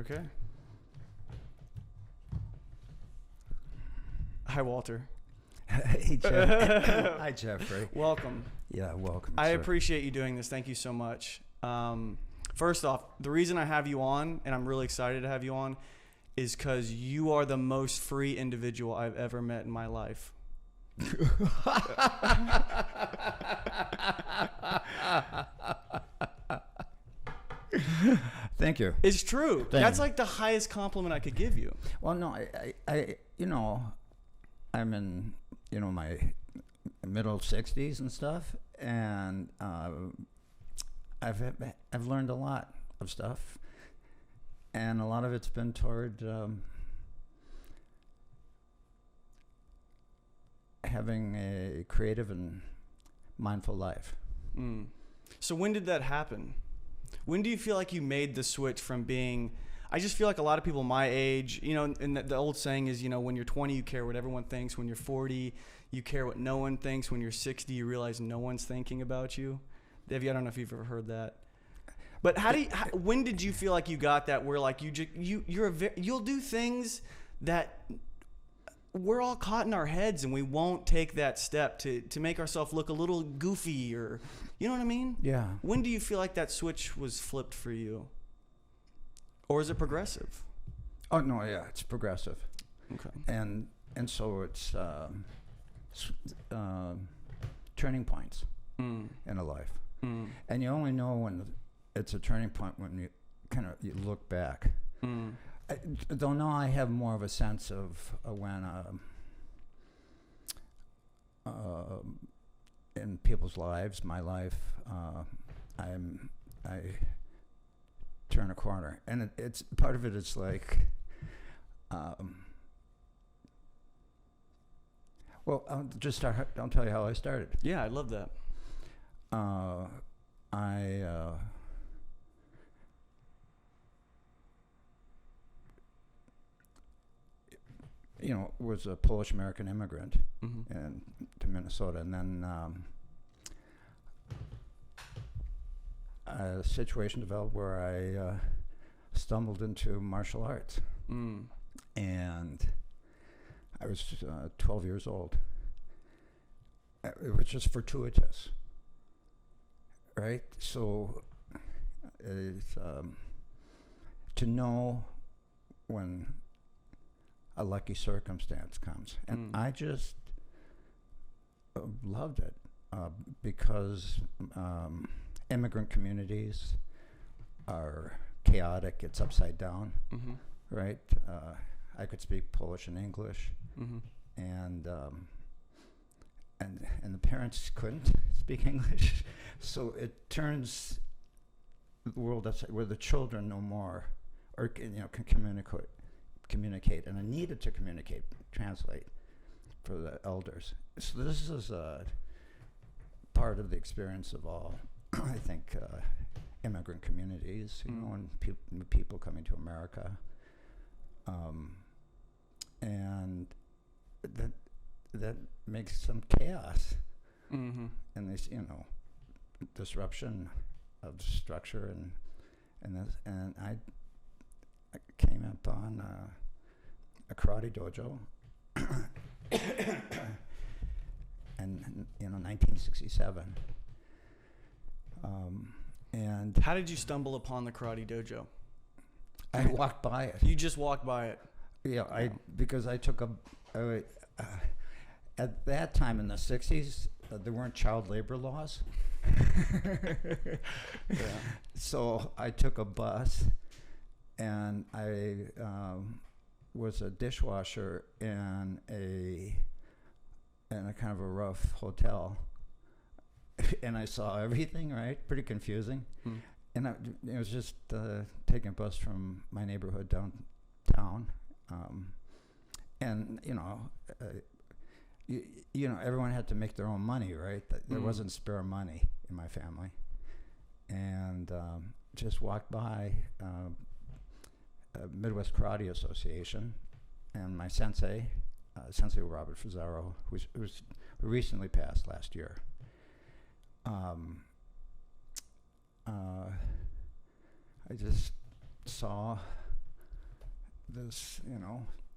Okay. Hi, Walter. Hey, Jeff. Hi, Jeffrey. Welcome. Yeah, welcome. I sir. appreciate you doing this. Thank you so much. First off, the reason I have you on, and I'm really excited to have you on, is because you are the most free individual I've ever met in my life. Thank you. It's true. Thank That's you. like the highest compliment I could give you. Well, no, I I'm in, my middle 60s and stuff, and I've learned a lot of stuff, and a lot of it's been toward having a creative and mindful life. Mm. So when did that happen? When do you feel like you made the switch from being... I just feel like a lot of people my age, and the old saying is, when you're 20, you care what everyone thinks. When you're 40, you care what no one thinks. When you're 60, you realize no one's thinking about you. I don't know if you've ever heard that. But when did you feel like you got that where like you'll do things that we're all caught in our heads and we won't take that step to make ourselves look a little goofy, or you know what I mean? Yeah. When do you feel like that switch was flipped for you? Or is it progressive? Oh no, yeah, it's progressive. Okay. And so it's turning points in a life. Mm. And you only know when it's a turning point when you look back. Mm. Though now I have more of a sense of when in people's lives, my life, I turn a corner, and it's part of it is like, well, I'll tell you how I started. Yeah, I love that. I was a Polish American immigrant to Minnesota, and then a situation developed where I stumbled into martial arts, and I was 12 years old. It was just fortuitous, right? So it's, to know when a lucky circumstance comes, and I just loved it because immigrant communities are chaotic. It's upside down, right? I could speak Polish and English, and the parents couldn't speak English, so it turns the world upside, where the children know more, or can communicate, and I needed to translate for the elders. So this is a part of the experience of all, I think, immigrant communities, and people coming to America, and that makes some chaos, and this, disruption of structure, and I came up on a karate dojo, and 1967. And How did you stumble upon the karate dojo? I walked by it. You just walked by it. Yeah, because I took at that time in the 60s, there weren't child labor laws. Yeah. So I took a bus, and I was a dishwasher in a kind of a rough hotel, and I saw everything, right? Pretty confusing. And it was just taking a bus from my neighborhood downtown, and everyone had to make their own money, right? There wasn't spare money in my family, and just walked by Midwest Karate Association, and my sensei, Sensei Robert Fusaro, who recently passed last year. I just saw this,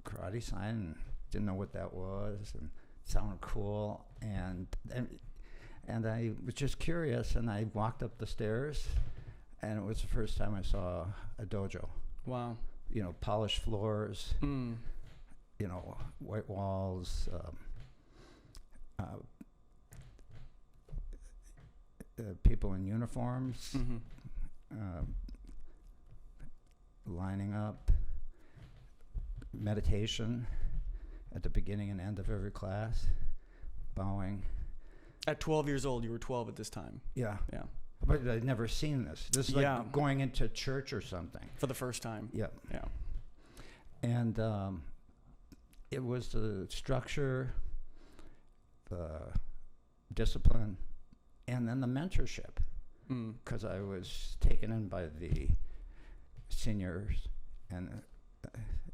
karate sign, and didn't know what that was, and it sounded cool, and I was just curious, and I walked up the stairs, and it was the first time I saw a dojo. Wow. Polished floors, white walls, people in uniforms, lining up, meditation at the beginning and end of every class, bowing. At 12 years old, you were 12 at this time. Yeah. Yeah. But I'd never seen this. This is like going into church or something. For the first time. Yeah. Yeah. And it was the structure, the discipline, and then the mentorship. Because I was taken in by the seniors, and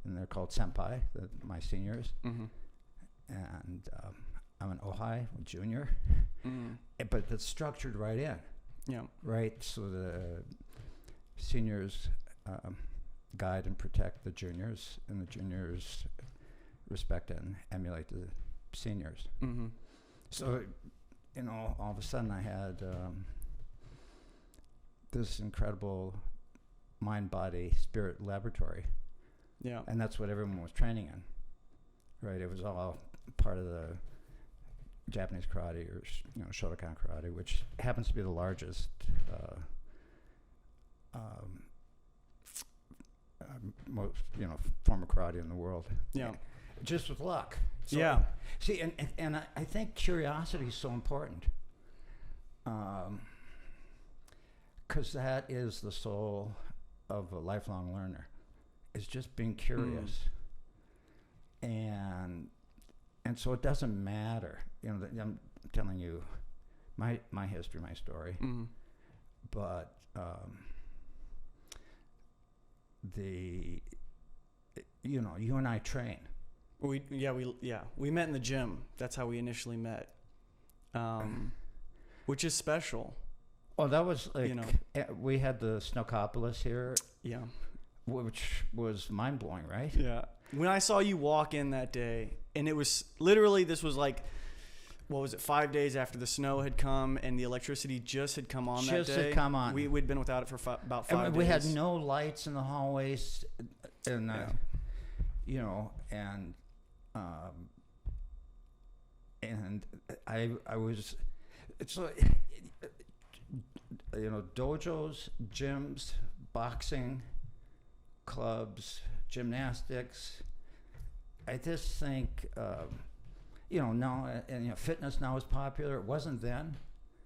they're called senpai, my seniors. And I'm an Ojai, a junior. But it's structured right in. Yeah. Right, so the seniors guide and protect the juniors, and the juniors respect and emulate the seniors. So, all of a sudden I had this incredible mind, body, spirit laboratory. Yeah. And that's what everyone was training in, right? It was all part of the Japanese karate, or Shotokan Karate, which happens to be the largest most form of karate in the world. Yeah. Just with luck. So, yeah. See, and I think curiosity is so important, because that is the soul of a lifelong learner. Is just being curious, and so it doesn't matter. I'm telling you my history, my story, but you and I train. We met in the gym. That's how we initially met, which is special. Oh, that was like we had the Snookopolis here. Yeah. Which was mind blowing, right? Yeah. When I saw you walk in that day, and it was literally, this was like, what was it, 5 days after the snow had come and the electricity just had come on that day. Just had come on. We'd been without it for about 5 days. We had no lights in the hallways, and and I was, it's like, dojos, gyms, boxing, clubs, gymnastics. I just think, now, and fitness now is popular. It wasn't then.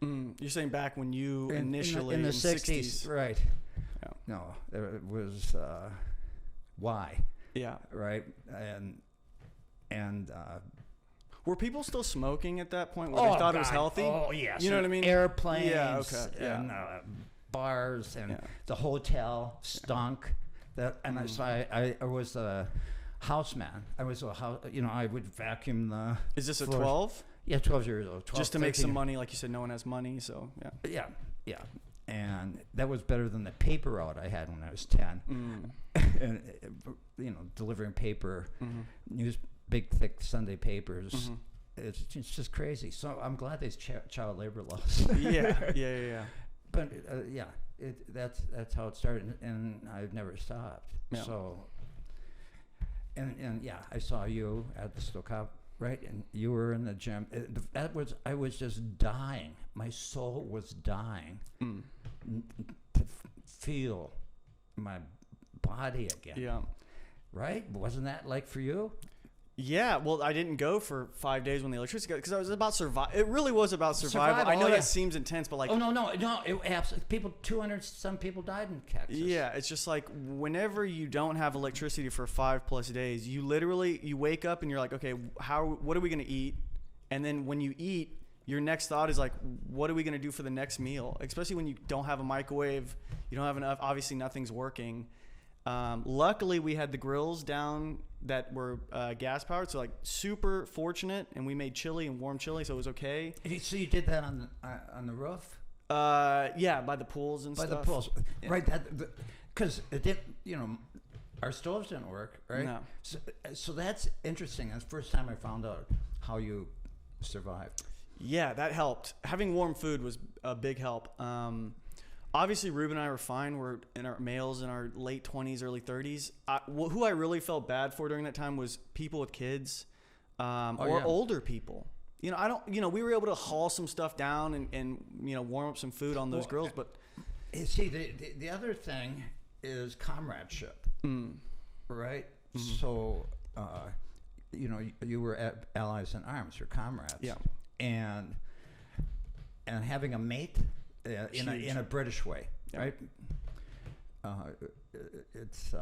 You're saying back when you initially in the 60s, right? Yeah. No, it was why? Yeah. Right, and were people still smoking at that point? Where they thought it was healthy? Oh yes. You know what I mean? Airplanes. Yeah. Okay. Yeah. And bars, and the hotel stunk. And I was a houseman. I was a house. I would vacuum the. Is this floors. a 12? Yeah, 12 years old. 12, just to 13. make some money, like you said, no one has money, so yeah. Yeah. And that was better than the paper route I had when I was 10. And delivering paper, big thick Sunday papers. It's just crazy. So I'm glad there's child labor laws. Yeah. But that's how it started, and I've never stopped. Yeah. So, and I saw you at the Stockholm, right? And you were in the gym. I was just dying. My soul was dying to feel my body again. Yeah. Right? Wasn't that like for you? Yeah, well, I didn't go for 5 days when the electricity got, because I was about survival. It really was about survival. I know that seems intense, but like, no. People, 200 some people died in Texas. Yeah, it's just like whenever you don't have electricity for 5+ days, you literally wake up and you're like, okay, what are we gonna eat? And then when you eat, your next thought is like, what are we gonna do for the next meal? Especially when you don't have a microwave, you don't have enough. Obviously, nothing's working. Luckily, we had the grills down that were gas powered, so like super fortunate, and we made chili and warm chili, so it was okay. So you did that on the roof? Yeah, by the pools and stuff. By the pools, yeah. Right? Because it did, our stoves didn't work, right? No. So that's interesting. That's the first time I found out how you survived. Yeah, that helped. Having warm food was a big help. Obviously, Ruben and I were fine. We're in our males in our late 20s, early 30s. Who I really felt bad for during that time was people with kids or older people. You know, I don't. You know, we were able to haul some stuff down and you know, warm up some food on those grills. But see, the other thing is comradeship, right? So, you know, you were allies in arms, your comrades. Yeah. And having a mate in a British way, right? It's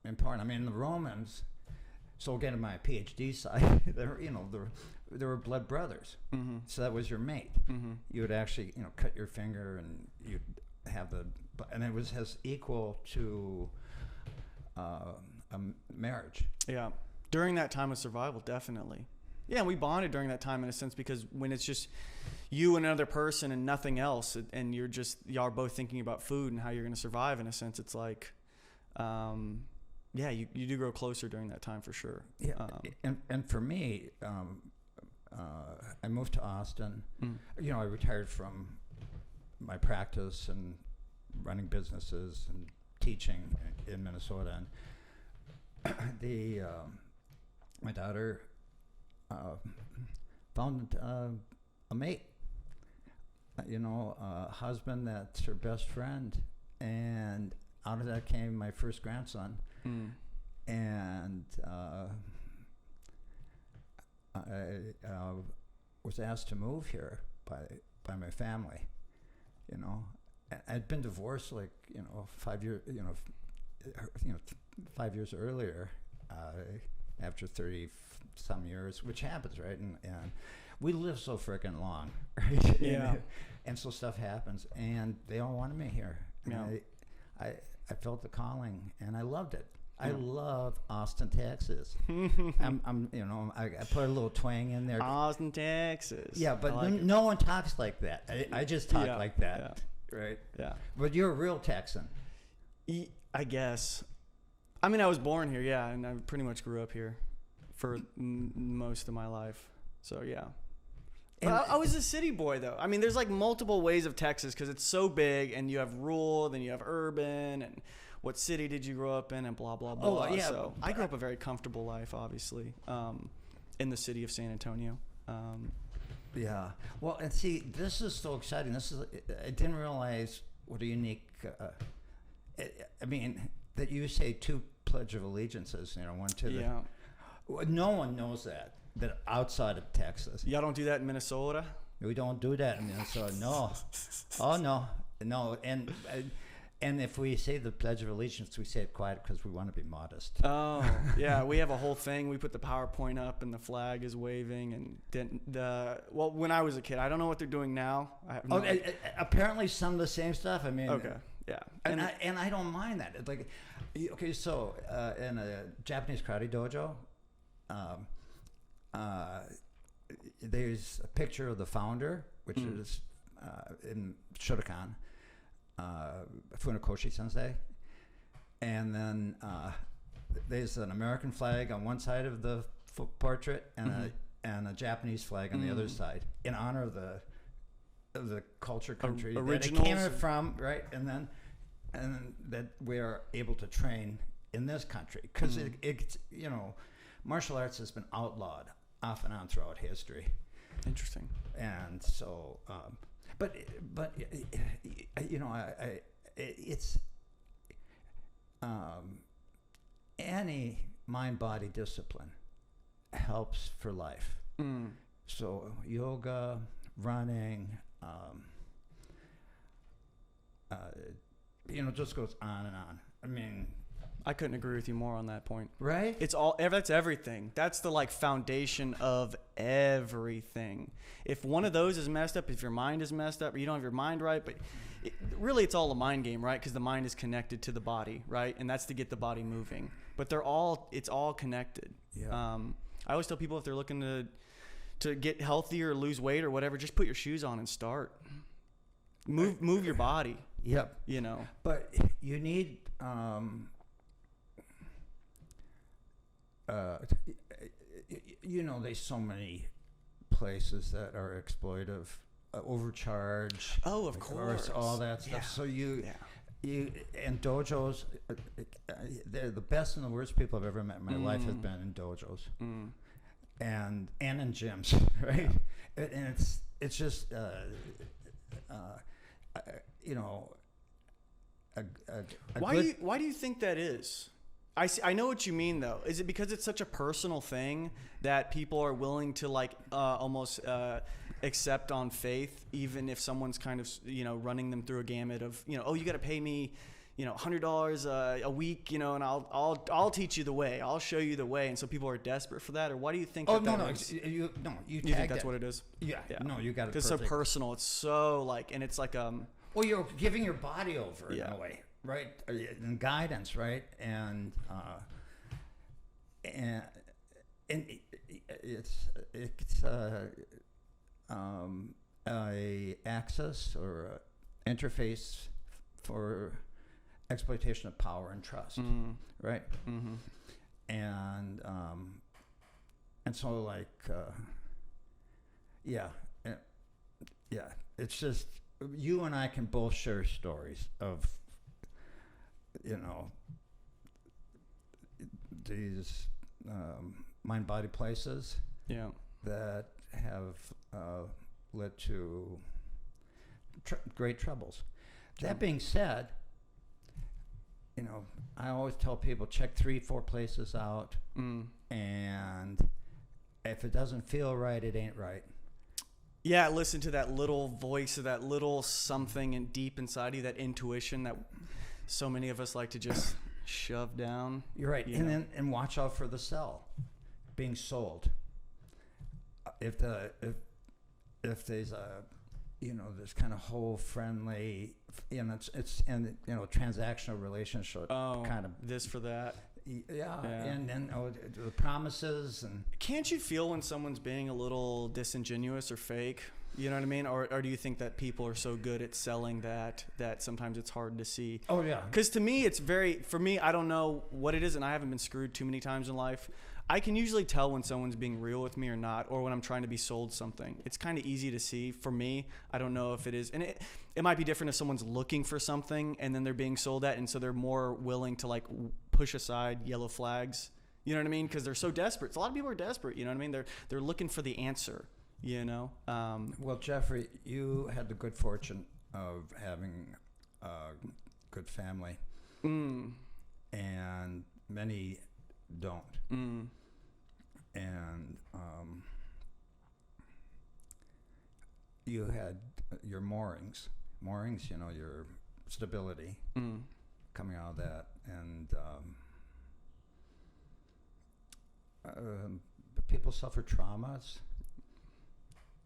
important. I mean, the Romans. So again, on my PhD side, they were blood brothers. So that was your mate. You would actually, you know, cut your finger, and you'd have and it was as equal to a marriage. Yeah, during that time of survival, definitely. Yeah, and we bonded during that time in a sense, because when it's just you and another person and nothing else, and y'all are both thinking about food and how you're going to survive, in a sense, it's like, yeah, you do grow closer during that time for sure. Yeah, and for me, I moved to Austin. You know, I retired from my practice and running businesses and teaching in Minnesota, and my daughter found a mate, you know, a husband that's her best friend, and out of that came my first grandson. And I was asked to move here by my family. You know, I'd been divorced 5 years. 5 years earlier, after 30 some years, which happens, right? And we live so freaking long, right? Yeah. And so stuff happens, and they all wanted me here. And Yeah. I felt the calling, and I loved it. I love Austin, Texas. I put a little twang in there. Austin, Texas. Yeah, but no one talks like that. I just talk like that, right? Yeah. But you're a real Texan. I guess. I mean, I was born here, yeah, and I pretty much grew up here for most of my life. So, yeah. I was a city boy, though. I mean, there's like multiple ways of Texas because it's so big, and you have rural, then you have urban, and what city did you grow up in, and blah, blah, blah. Oh, yeah. So I grew up a very comfortable life, obviously, in the city of San Antonio. Yeah. Well, and see, this is so exciting. I didn't realize what a unique, I mean, that you say two Pledge of Allegiances, you know, one to the... Yeah. No one knows that outside of Texas. Y'all don't do that in Minnesota? We don't do that in Minnesota. No. Oh, no. And if we say the Pledge of Allegiance, we say it quiet because we want to be modest. Oh, yeah. We have a whole thing. We put the PowerPoint up, and the flag is waving. And well, when I was a kid, I don't know what they're doing now. I have no idea. Apparently some of the same stuff. I mean, okay, yeah. And I don't mind that. It's like, okay, so in a Japanese karate dojo, there's a picture of the founder, which is in Shotokan, Funakoshi Sensei, and then there's an American flag on one side of the portrait and a Japanese flag on the other side, in honor of the culture country that it came from, right? And then that we are able to train in this country because it's martial arts has been outlawed off and on throughout history. Interesting. And so, but it's any mind-body discipline helps for life. So yoga, running, just goes on and on. I mean, I couldn't agree with you more on that point. Right? That's everything. That's the foundation of everything. If one of those is messed up, if your mind is messed up, or you don't have your mind right, but really it's all a mind game, right? Because the mind is connected to the body, right? And that's to get the body moving. But it's all connected. Yeah. I always tell people if they're looking to get healthy or lose weight or whatever, just put your shoes on and start. Move your body. Yep. You know. But you need there's so many places that are exploitive, overcharge. Oh, of course. All that stuff. Yeah. So you and dojos, they're the best and the worst people I've ever met in my life have been in dojos, and in gyms, right? Yeah. And it's just Why do you think that is? I know what you mean though. Is it because it's such a personal thing that people are willing to like almost accept on faith, even if someone's kind of running them through a gamut of oh, you got to pay me $100 a week, and I'll teach you the way, I'll show you the way, and so people are desperate for that? Or why do you think? You think that's what it is? Yeah. No, you got it. Because it's so personal. It's so like, and it's like well, you're giving your body over in a way. Right, and guidance, right, and it's a access or a interface for exploitation of power and trust, right, and so like it's just you and I can both share stories of these mind-body places that have led to great troubles. That being said, I always tell people check 3-4 places out, and if it doesn't feel right, it ain't right. Yeah, listen to that little voice or that little something in deep inside you, that intuition that so many of us like to just shove down. You're right. And watch out for the sell being sold. If there's a this kind of whole friendly it's transactional relationship kind of this for that. Yeah. And then the promises and can't you feel when someone's being a little disingenuous or fake? You know what I mean? Or do you think that people are so good at selling that sometimes it's hard to see? Oh, yeah. Because to me, for me, I don't know what it is, and I haven't been screwed too many times in life. I can usually tell when someone's being real with me or not, or when I'm trying to be sold something. It's kind of easy to see. For me, I don't know if it is. And it might be different if someone's looking for something and then they're being sold at, and so they're more willing to like push aside yellow flags. You know what I mean? Because they're so desperate. A lot of people are desperate. You know what I mean? They're looking for the answer. Well, Jeffrey, you had the good fortune of having a good family, and many don't. And you had your moorings, your stability coming out of that, and people suffer traumas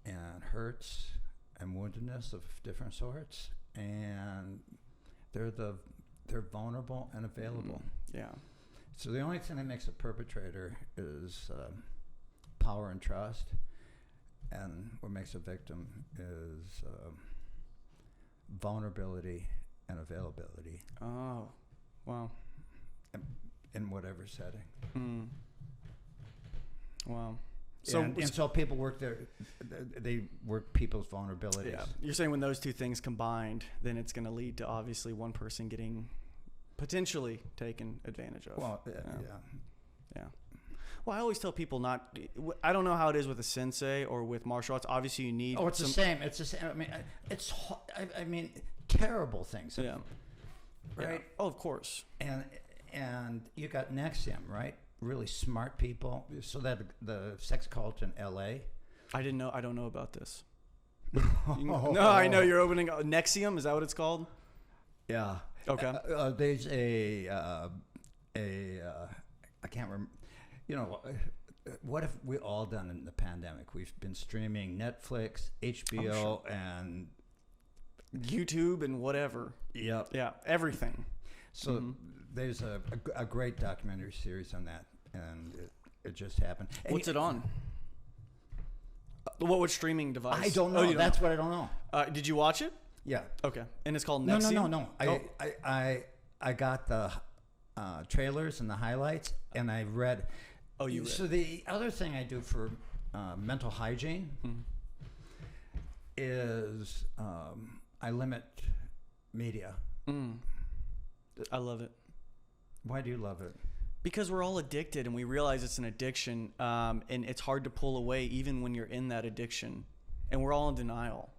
and hurts and woundedness of different sorts, and they're vulnerable and available. Yeah. So the only thing that makes a perpetrator is power and trust, and what makes a victim is vulnerability and availability. Oh, wow. In whatever setting. Wow. So people work they work people's vulnerabilities. Yeah. You're saying when those two things combined, then it's going to lead to obviously one person getting potentially taken advantage of. Well, yeah. Well, I always tell people I don't know how it is with a sensei or with martial arts. Obviously, you need. Oh, it's the same. It's the same. I mean, terrible things. Yeah. Right. Yeah. Oh, of course. And you got Nexium, right? Really smart people. So that the sex cult in L.A. I don't know about this. No, I know you're opening Nexium. Is that what it's called? Yeah. Okay. There's I can't remember. What have we all done in the pandemic? We've been streaming Netflix, HBO, and YouTube and whatever. Yep. Yeah, everything. So there's a great documentary series on that, and it just happened. And what's it on? What streaming device? I don't know. That's what I don't know. Did you watch it? Yeah. Okay. And it's called No, Nexium? no. I got the trailers and the highlights, and I read. Oh, you read. So the other thing I do for mental hygiene is I limit media. I love it. Why do you love it? Because we're all addicted, and we realize it's an addiction, and it's hard to pull away even when you're in that addiction, and we're all in denial.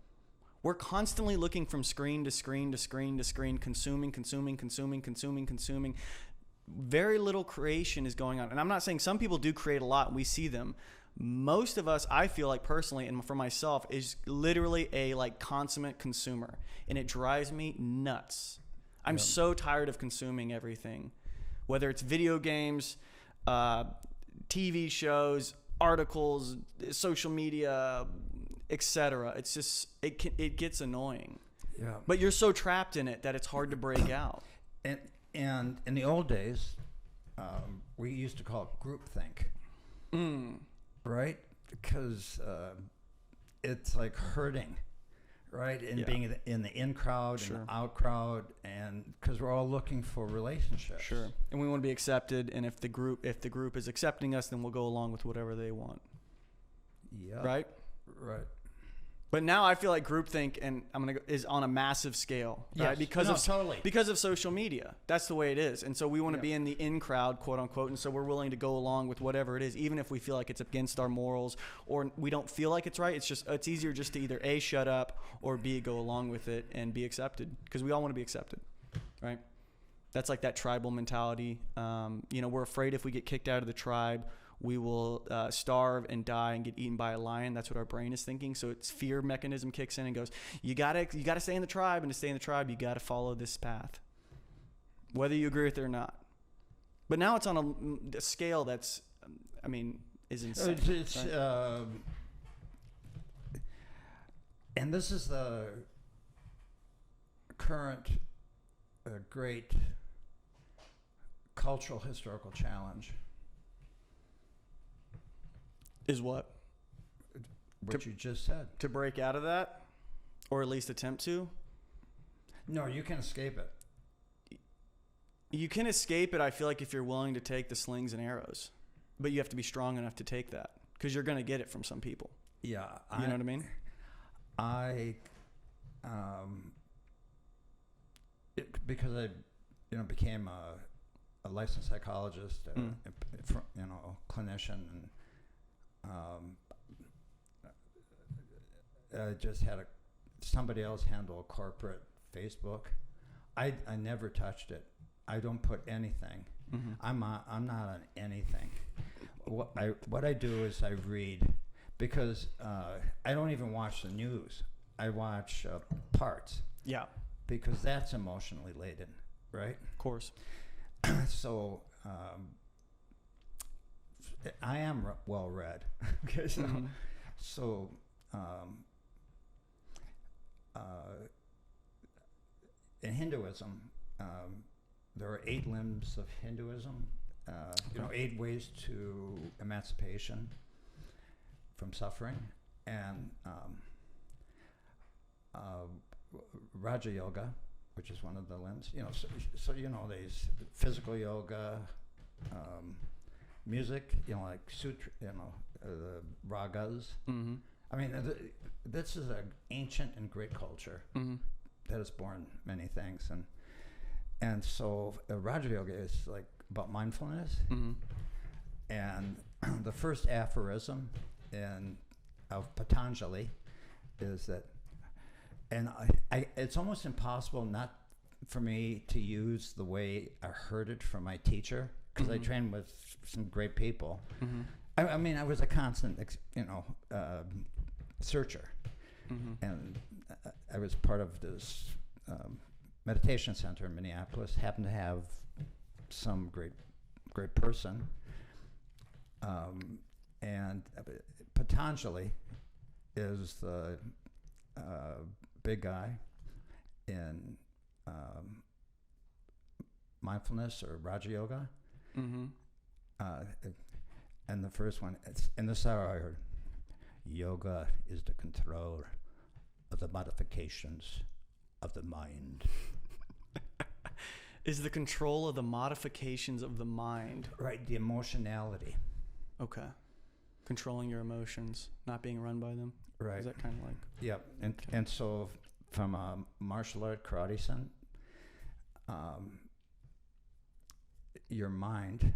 We're constantly looking from screen to screen to screen to screen, consuming. Very little creation is going on. And I'm not saying some people do create a lot, and we see them. Most of us, I feel like personally, and for myself, is literally a like consummate consumer, and it drives me nuts. I'm so tired of consuming everything, whether it's video games, TV shows, articles, social media, etc. It's just it gets annoying. Yeah. But you're so trapped in it that it's hard to break out. And in the old days, we used to call it groupthink, right? Because it's like herding, right? And being in the in crowd and the out crowd, and because we're all looking for relationships. Sure. And we want to be accepted. And if the group is accepting us, then we'll go along with whatever they want. Yeah. Right. Right. But now I feel like groupthink is on a massive scale, right? Yes. Because of social media. That's the way it is. And so we want to be in the in crowd, quote unquote, and so we're willing to go along with whatever it is, even if we feel like it's against our morals or we don't feel like it's right. It's easier just to either A, shut up, or B, go along with it and be accepted, because we all want to be accepted, right? That's like that tribal mentality. We're afraid if we get kicked out of the tribe, we will starve and die and get eaten by a lion. That's what our brain is thinking. So its fear mechanism kicks in and goes, you gotta stay in the tribe, and to stay in the tribe, you gotta follow this path, whether you agree with it or not. But now it's on a scale that's, is insane. Right? And this is the current great cultural historical challenge. Is what? What you just said. To break out of that, or at least attempt to? No, you can escape it. You can escape it, I feel like, if you're willing to take the slings and arrows. But you have to be strong enough to take that, because you're going to get it from some people. Yeah. You know what I mean? Because I became a licensed psychologist, clinician, and I just had somebody else handle corporate Facebook. I never touched it. I don't put anything. Mm-hmm. I'm not on anything. What I do is I read, because I don't even watch the news. I watch parts. Yeah. Because that's emotionally laden, right? Of course. So I am well read. Okay, so in Hinduism, there are 8 limbs of Hinduism. 8 ways to emancipation from suffering, and Raja Yoga, which is one of the limbs. So there's physical yoga, music, like sutra, the ragas. Mm-hmm. I mean, this is an ancient and great culture that has borne many things, and so Raja Yoga is like about mindfulness, and the first aphorism of Patanjali is that, and it's almost impossible not for me to use the way I heard it from my teacher, because I trained with some great people. Mm-hmm. I was a constant, searcher, and I was part of this meditation center in Minneapolis. Happened to have some great person, and Patanjali is the big guy in mindfulness or Raja Yoga. Mm-hmm. And the first one, in this hour I heard, yoga is the control of the modifications of the mind. Is the control of the modifications of the mind. Right, the emotionality. Okay. Controlling your emotions, not being run by them. Right. Is that kind of like? Yeah, and so from a martial art karate sen, your mind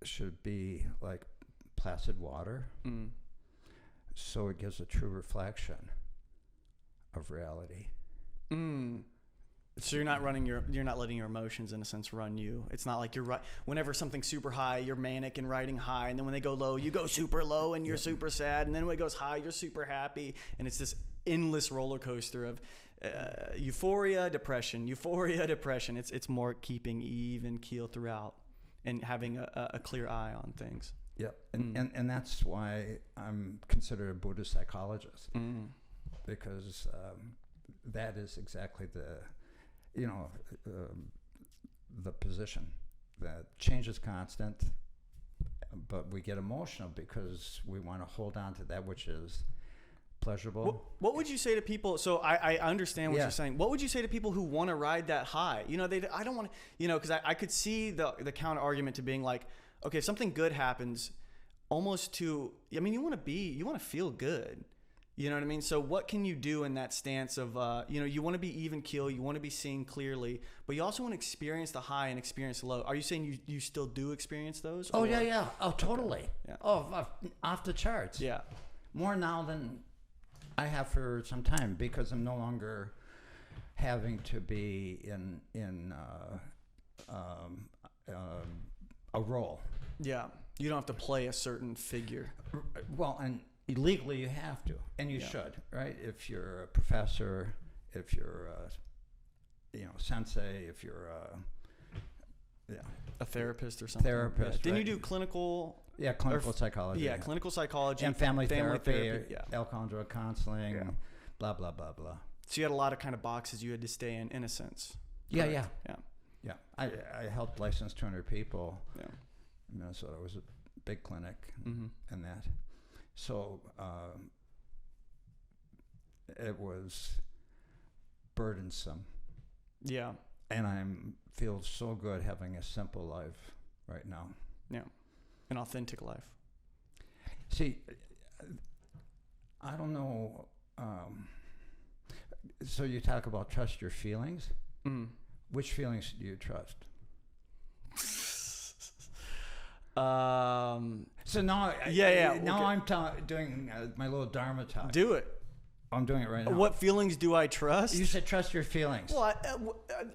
should be like placid water, so it gives a true reflection of reality. So you're not letting your emotions in a sense run you. It's not like you're whenever something's super high, you're manic and riding high, and then when they go low, you go super low and you're super sad, and then when it goes high, you're super happy, and it's this endless roller coaster of euphoria, depression. It's more keeping even keel throughout and having a clear eye on things. Yeah, and that's why I'm considered a Buddhist psychologist, because that is exactly the position. That change is constant, but we get emotional because we want to hold on to that which is pleasurable. What would you say to people? So I understand what you're saying. What would you say to people who want to ride that high? I don't want to, because I could see the counter argument to being like, okay, if something good happens, you want to feel good. You know what I mean? So what can you do in that stance of, you want to be even keel, you want to be seeing clearly, but you also want to experience the high and experience the low. Are you saying you still do experience those? Oh, yeah. Oh, totally. Okay. Yeah. Oh, off the charts. Yeah. More now than I have for some time, because I'm no longer having to be in a role. Yeah. You don't have to play a certain figure. Well, and legally you have to, and you should, right? If you're a professor, if you're a sensei, if you're a therapist or something. Therapist. Yeah. Didn't you do clinical? Yeah, clinical psychology. Yeah, clinical psychology and family therapy, yeah. alcohol and drug counseling, blah blah blah blah. So you had a lot of kind of boxes you had to stay in a sense. Yeah. I helped license 200 people. Yeah. In Minnesota. It was a big clinic and that. So it was burdensome. Yeah. And I feel so good having a simple life right now. Yeah. An authentic life. See, I don't know. So you talk about trust your feelings. Which feelings do you trust? So now, now I'm doing my little Dharma talk. Do it. I'm doing it right now. What feelings do I trust? You said trust your feelings. Well,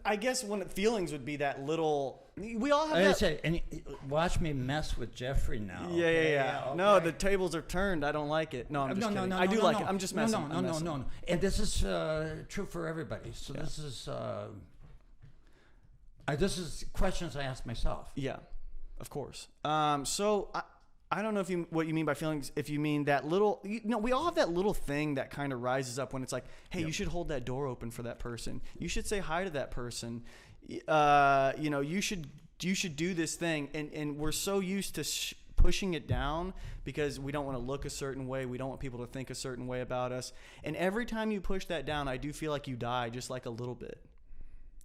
I guess feelings would be that little. We all have. I said, and watch me mess with Jeffrey now. Yeah. Okay. No, the tables are turned. I don't like it. No, I'm just kidding. I do like it. I'm just messing. No. And this is true for everybody. So this is questions I ask myself. Yeah. Of course. So I don't know what you mean by feelings. If you mean that little, we all have that little thing that kind of rises up when it's like, hey, you should hold that door open for that person. You should say hi to that person. You should do this thing. And we're so used to pushing it down because we don't want to look a certain way. We don't want people to think a certain way about us. And every time you push that down, I do feel like you die just like a little bit.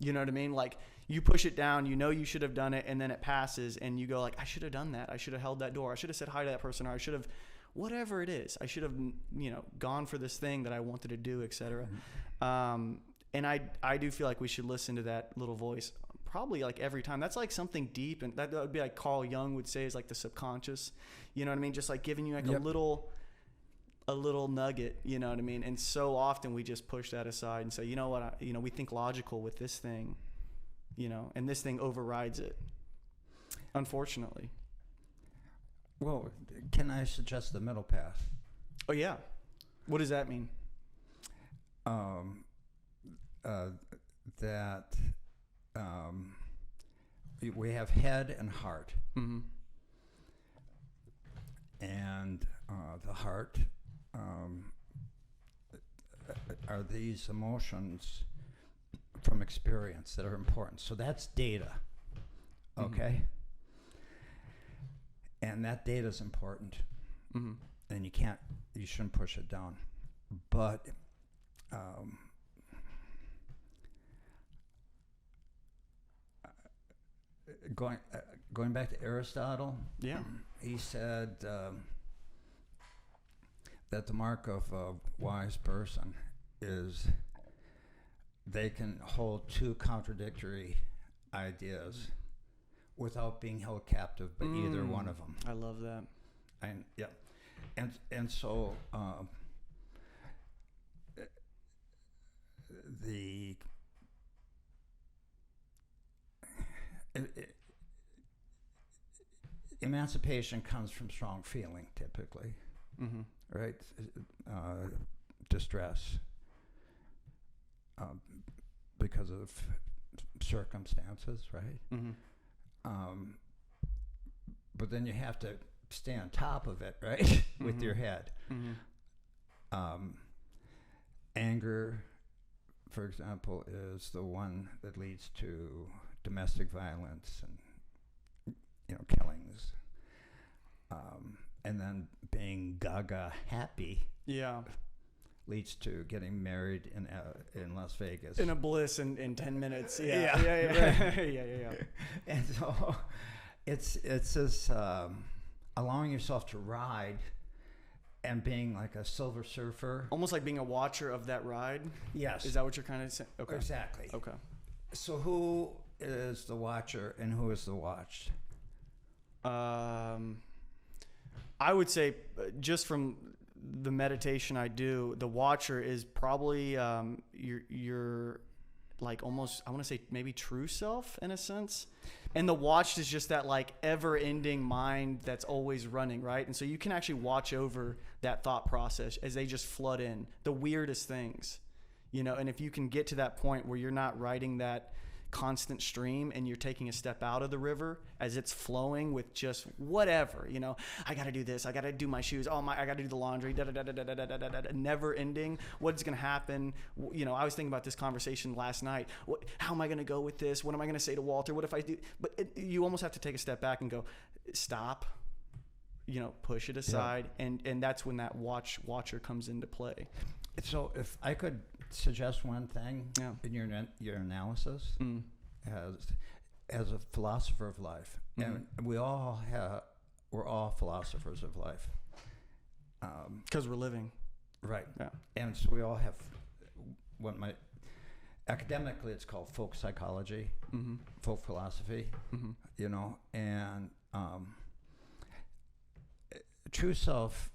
You know what I mean? Like you push it down, you should have done it, and then it passes, and you go like, I should have done that. I should have held that door. I should have said hi to that person, or I should have, whatever it is. I should have, gone for this thing that I wanted to do, etc. And I do feel like we should listen to that little voice probably like every time. That's like something deep, and that would be like Carl Jung would say is like the subconscious. You know what I mean? Just like giving you like a little nugget, you know what I mean? And so often we just push that aside and say, you know what, we think logical with this thing, and this thing overrides it, unfortunately. Well, can I suggest the middle path? Oh, yeah. What does that mean? That we have head and heart. Mm-hmm. And the heart are these emotions from experience that are important. So that's data, okay? And that data is important. And you shouldn't push it down. but going back to Aristotle, Yeah. he said that the mark of a wise person is they can hold two contradictory ideas without being held captive by either one of them. I love that. And yeah, and so the emancipation comes from strong feeling, typically, right? Distress because of circumstances, right? But then you have to stay on top of it, right? With your head. Anger, for example, is the one that leads to domestic violence and killings. And then being gaga happy leads to getting married in Las Vegas. In a bliss in 10 minutes. Yeah. And so it's this allowing yourself to ride and being like a silver surfer. Almost like being a watcher of that ride? Yes. Is that what you're kind of saying? Okay. Exactly. Okay. So who is the watcher and who is the watched? I would say just from the meditation I do, the watcher is probably your like almost, I want to say maybe true self in a sense. And the watched is just that like ever-ending mind that's always running, right? And so you can actually watch over that thought process as they just flood in, the weirdest things, and if you can get to that point where you're not riding that constant stream and you're taking a step out of the river as it's flowing with just whatever, I got to do this, I got to do my shoes, I got to do the laundry, never ending. What's going to happen? I was thinking about this conversation last night. How am I going to go with this? What am I going to say to Walter? What if I do? But you almost have to take a step back and go, stop, push it aside. And that's when that watcher comes into play. So if I could suggest one thing in your analysis as a philosopher of life, and we're all philosophers of life because we're living, right? Yeah, and so we all have academically it's called folk psychology, folk philosophy, and true self.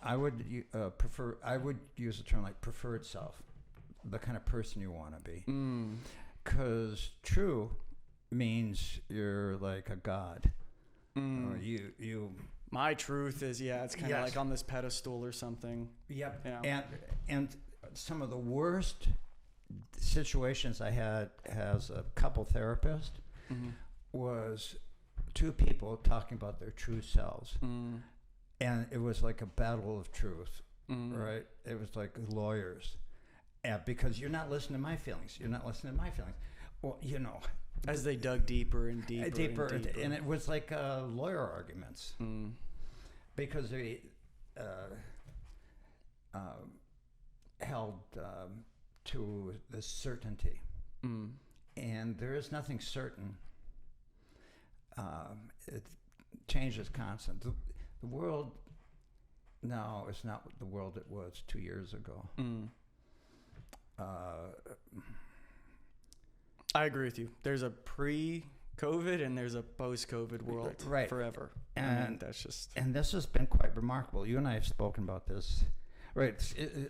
I would use the term like preferred self, the kind of person you want to be. Because true means you're like a god. My truth is, it's kind of like on this pedestal or something. Yep. Yeah. And some of the worst situations I had as a couple therapist was two people talking about their true selves. And it was like a battle of truth, right? It was like lawyers. Because you're not listening to my feelings. You're not listening to my feelings. Well, As they dug deeper and deeper. And it was like lawyer arguments. Because they held to the certainty. And there is nothing certain. Change is constant. The world now is not the world it was 2 years ago. I agree with you. There's a pre-COVID and there's a post-COVID world, right? Forever, and that's just. And this has been quite remarkable. You and I have spoken about this, right?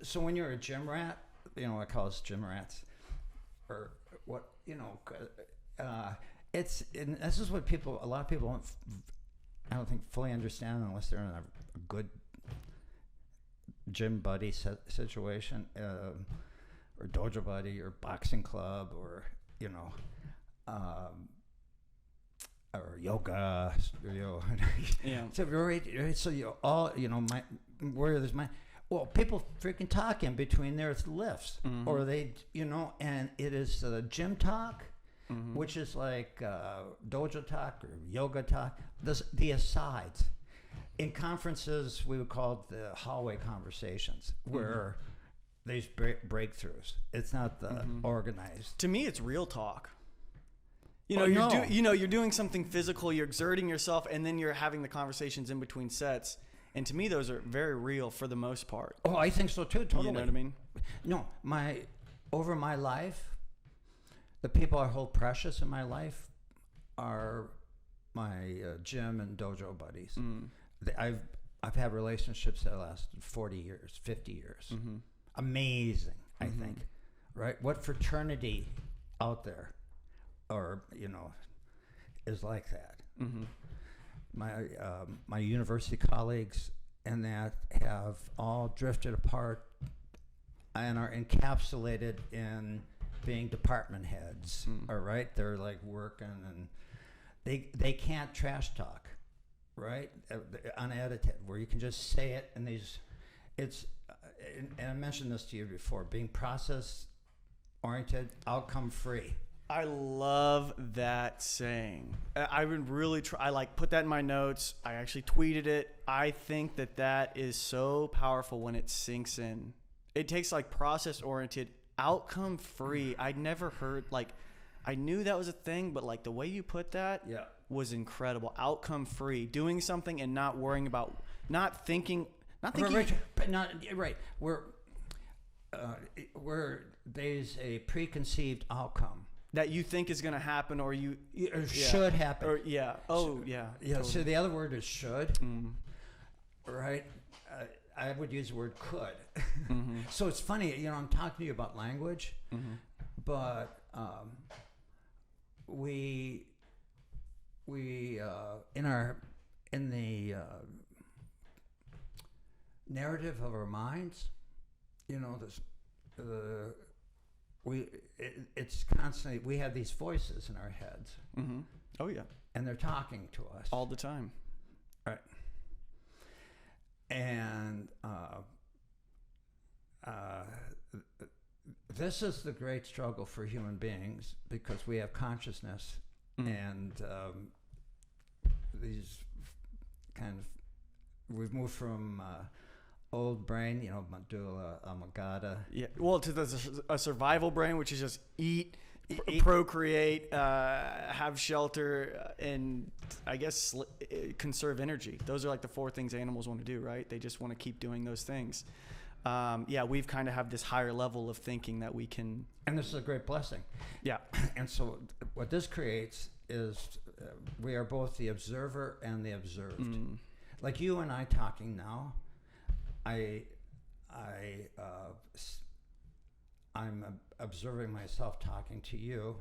So when you're a gym rat, I call us gym rats, or what it's and this is what a lot of people don't. I don't think fully understand unless they're in a good gym buddy situation, or dojo buddy, or boxing club, or or yoga. So right, so you all where there's my. Well, people freaking talk in between their lifts, or they and it is gym talk. Which is like dojo talk or yoga talk, the asides. In conferences, we would call it the hallway conversations, where there's breakthroughs. It's not the organized. To me, it's real talk. You're doing something physical, you're exerting yourself, and then you're having the conversations in between sets. And to me, those are very real for the most part. Oh, I think so too. Totally. You know what I mean? No, over my life, the people I hold precious in my life are my gym and dojo buddies. I've had relationships that lasted 40 years, 50 years. Amazing, I think. Right? What fraternity out there, or is like that? My university colleagues and that have all drifted apart and are encapsulated in being department heads. All right, they're like working, and they can't trash talk, right? Unedited, where you can just say it, and and I mentioned this to you before, being process oriented, outcome free. I love that saying. I would really try. I put that in my notes. I actually tweeted it. I think that is so powerful when it sinks in. It takes process oriented, outcome free. I'd never heard I knew that was a thing, but the way you put that was incredible. Outcome free, doing something and not worrying about, not thinking. Right, but not right. Where there's a preconceived outcome that you think is going to happen, or should happen. Or yeah. Oh, yeah. Yeah. Totally. So the other word is should. Right. I would use the word could. So it's funny, I'm talking to you about language, but we in the narrative of our minds, it's constantly, we have these voices in our heads. Oh yeah, and they're talking to us all the time, right? And this is the great struggle for human beings, because we have consciousness, and these kind of, we've moved from old brain, medulla oblongata. Yeah, well, to a survival brain, which is just eat, procreate, have shelter, and I guess conserve energy. Those are the four things animals want to do, right? They just want to keep doing those things. We've kind of have this higher level of thinking that we can. And this is a great blessing. Yeah. And so what this creates is we are both the observer and the observed. Like you and I talking now, I'm observing myself talking to you,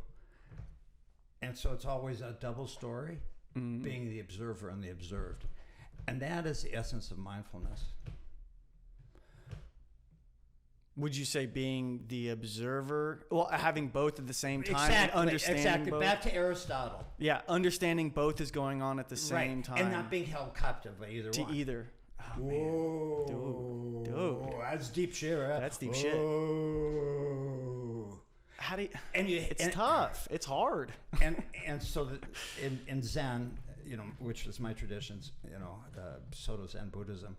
and so it's always a double story, being the observer and the observed, and that is the essence of mindfulness. Would you say being the observer, having both at the same time, exactly, and understanding both? Back to Aristotle. Yeah, understanding both is going on at the same time, and not being held captive by either one. Either. Oh, whoa, dude, that's deep shit, right? That's deep shit. How do you? It's tough. It's hard. And so in Zen, which is my traditions, Soto Zen Buddhism.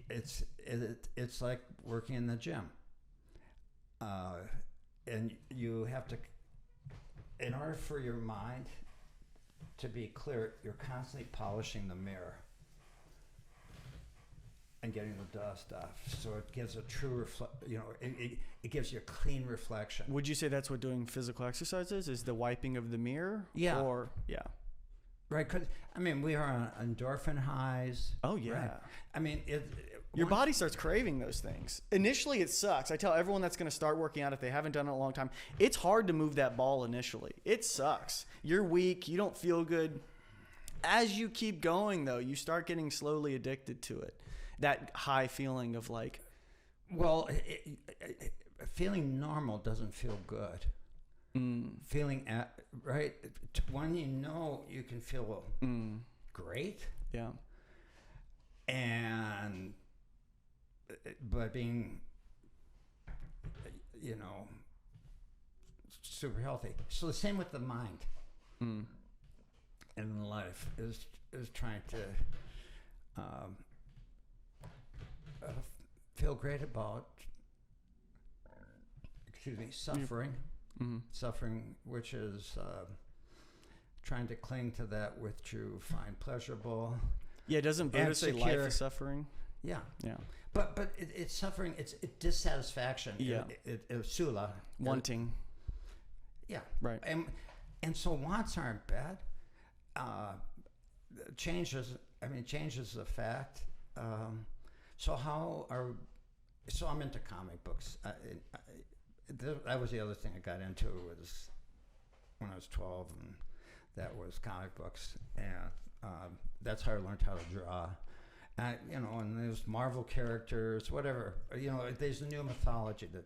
It's like working in the gym, and you have to, in order for your mind to be clear, you're constantly polishing the mirror and getting the dust off, so it gives a true it gives you a clean reflection. Would you say that's what doing physical exercise is the wiping of the mirror? Yeah. Or yeah. Right, because we are on endorphin highs. Oh yeah. Right? Your body starts craving those things. Initially, it sucks. I tell everyone that's going to start working out, if they haven't done it in a long time, it's hard to move that ball initially. It sucks. You're weak. You don't feel good. As you keep going, though, you start getting slowly addicted to it. That high feeling of feeling normal doesn't feel good. Feeling right when you can feel great. Yeah. And but being super healthy. So the same with the mind. in life is trying to feel great about, suffering. Mm-hmm. Suffering, which is trying to cling to that which you find pleasurable. Yeah, doesn't Buddha say life is suffering? Yeah. Yeah. But it's suffering. It's dissatisfaction. Yeah. Sula. Wanting. Yeah. Right. And so wants aren't bad. Change is a fact. So I'm into comic books. That was the other thing I got into was when I was 12, and that was comic books, and that's how I learned how to draw. And there's Marvel characters, whatever. There's a new mythology that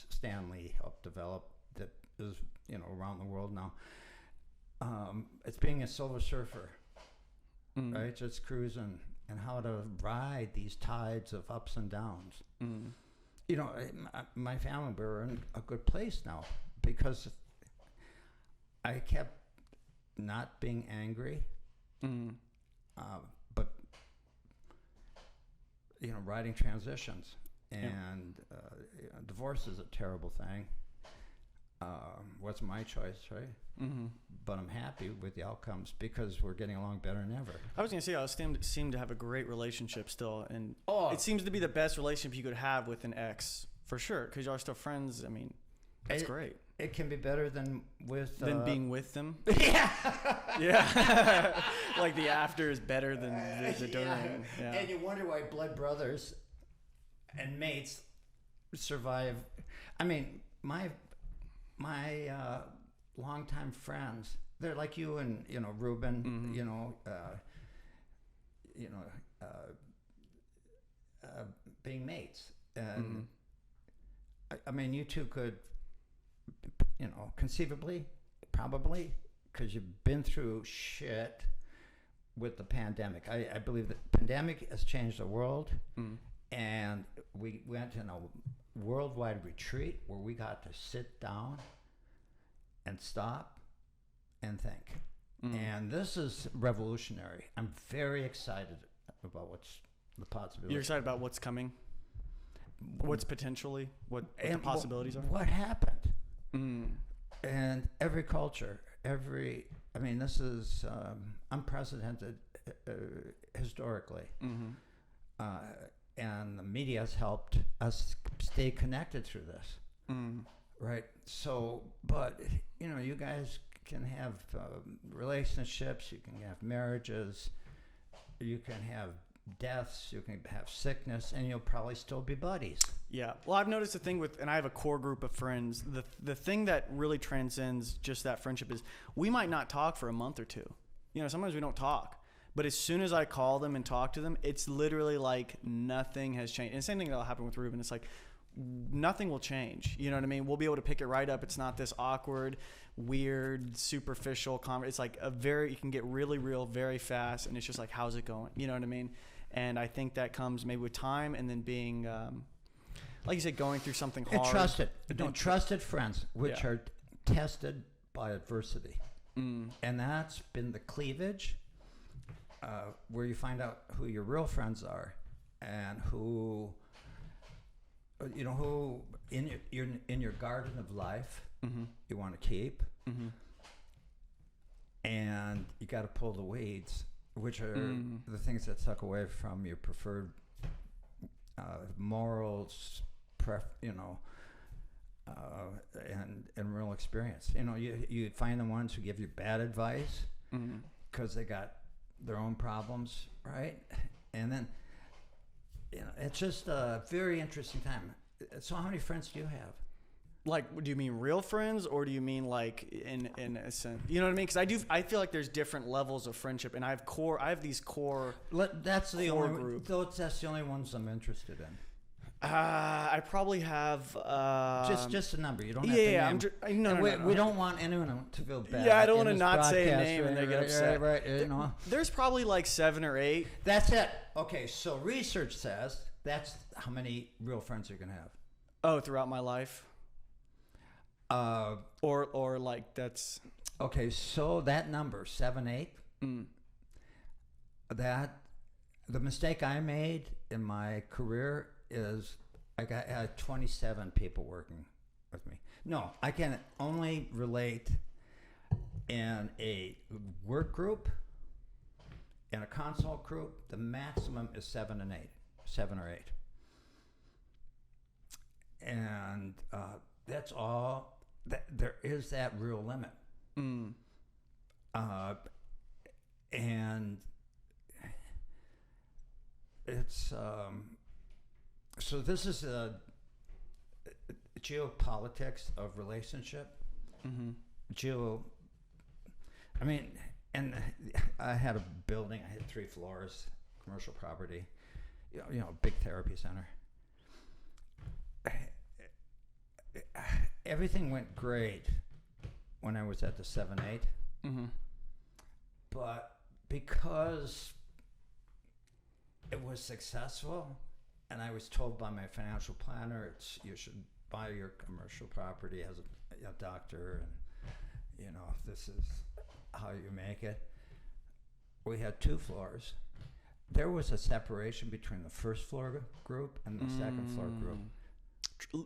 Stan Lee helped develop that is around the world now. It's being a Silver Surfer, right? Just cruising, and how to ride these tides of ups and downs. My family, we're in a good place now because I kept not being angry, but riding transitions. And divorce is a terrible thing. What's my choice, right? Mm-hmm. But I'm happy with the outcomes because we're getting along better than ever. I was going to say, I seem to have a great relationship still, and it seems to be the best relationship you could have with an ex, for sure, because y'all are still friends. I mean, that's great. It can be better than with... Than being with them? Yeah! Yeah. Like the after is better than the during. Yeah. And you wonder why blood brothers and mates survive. I mean, my longtime friends, they're like you and Ruben, being mates, and I mean, you two could, conceivably, probably, because you've been through shit with the pandemic. I believe that pandemic has changed the world, and we went in a worldwide retreat where we got to sit down and stop and think. And this is revolutionary. I'm very excited about what's the possibility. You're excited about what's coming? What's potentially? What the possibilities are? What happened? And every culture, this is unprecedented historically. And the media has helped us stay connected through this. Right. So, but, you guys can have relationships, you can have marriages, you can have deaths, you can have sickness, and you'll probably still be buddies. Yeah. Well, I've noticed the thing and I have a core group of friends. The thing that really transcends just that friendship is we might not talk for a month or two. Sometimes we don't talk. But as soon as I call them and talk to them, it's literally like nothing has changed. And the same thing that'll happen with Ruben. It's like nothing will change. You know what I mean? We'll be able to pick it right up. It's not this awkward, weird, superficial conversation. It's like you can get really real very fast, and it's just like, how's it going? You know what I mean? And I think that comes maybe with time, and then being, like you said, going through something hard. And trusted friends, which are tested by adversity. And that's been the cleavage, where you find out who your real friends are, and who in your garden of life you want to keep, and you got to pull the weeds, which are the things that suck away from your preferred morals, and real experience. You find the ones who give you bad advice because they got their own problems, right? And then it's just a very interesting time. So how many friends do you have? Like, do you mean real friends, or do you mean like in a sense? You know what I mean? Because I feel like there's different levels of friendship, and I have these core. That's the only group. That's the only ones I'm interested in. I probably have just a number. You don't have to name. No. We don't want anyone to feel bad. Yeah, I don't want to not say a name and they get upset. Right. There's probably like 7 or 8. That's it. Okay, so research says that's how many real friends you're gonna have. Oh, throughout my life. Or like that's. Okay, so that number, 7, 8, the mistake I made in my career is I had 27 people working with me. No, I can only relate in a work group, in a consult group, the maximum is 7 and 8, 7 or 8. And that's all, there is that real limit. And it's, so this is a geopolitics of relationship. I mean, and I had a building, I had 3 floors, commercial property, you know, big therapy center. Everything went great when I was at the 7, 8. But because it was successful, and I was told by my financial planner, you should buy your commercial property as a doctor, and you know, this is how you make it. We had 2 floors. There was a separation between the first floor group and the second floor group.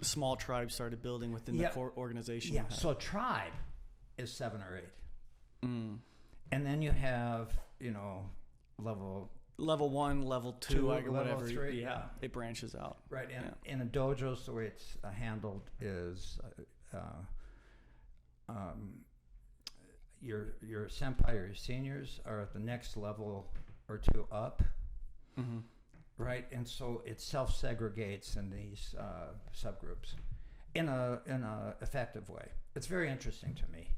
Small tribes started building within the core organization. Yeah, so tribe is 7 or 8. And then you have, you know, level 1, level 2, level whatever. 3, yeah, it branches out. Right, and in a dojo, the way it's handled is your senpai or your seniors are at the next level or 2 up, right? And so it self-segregates in these subgroups in a effective way. It's very interesting to me.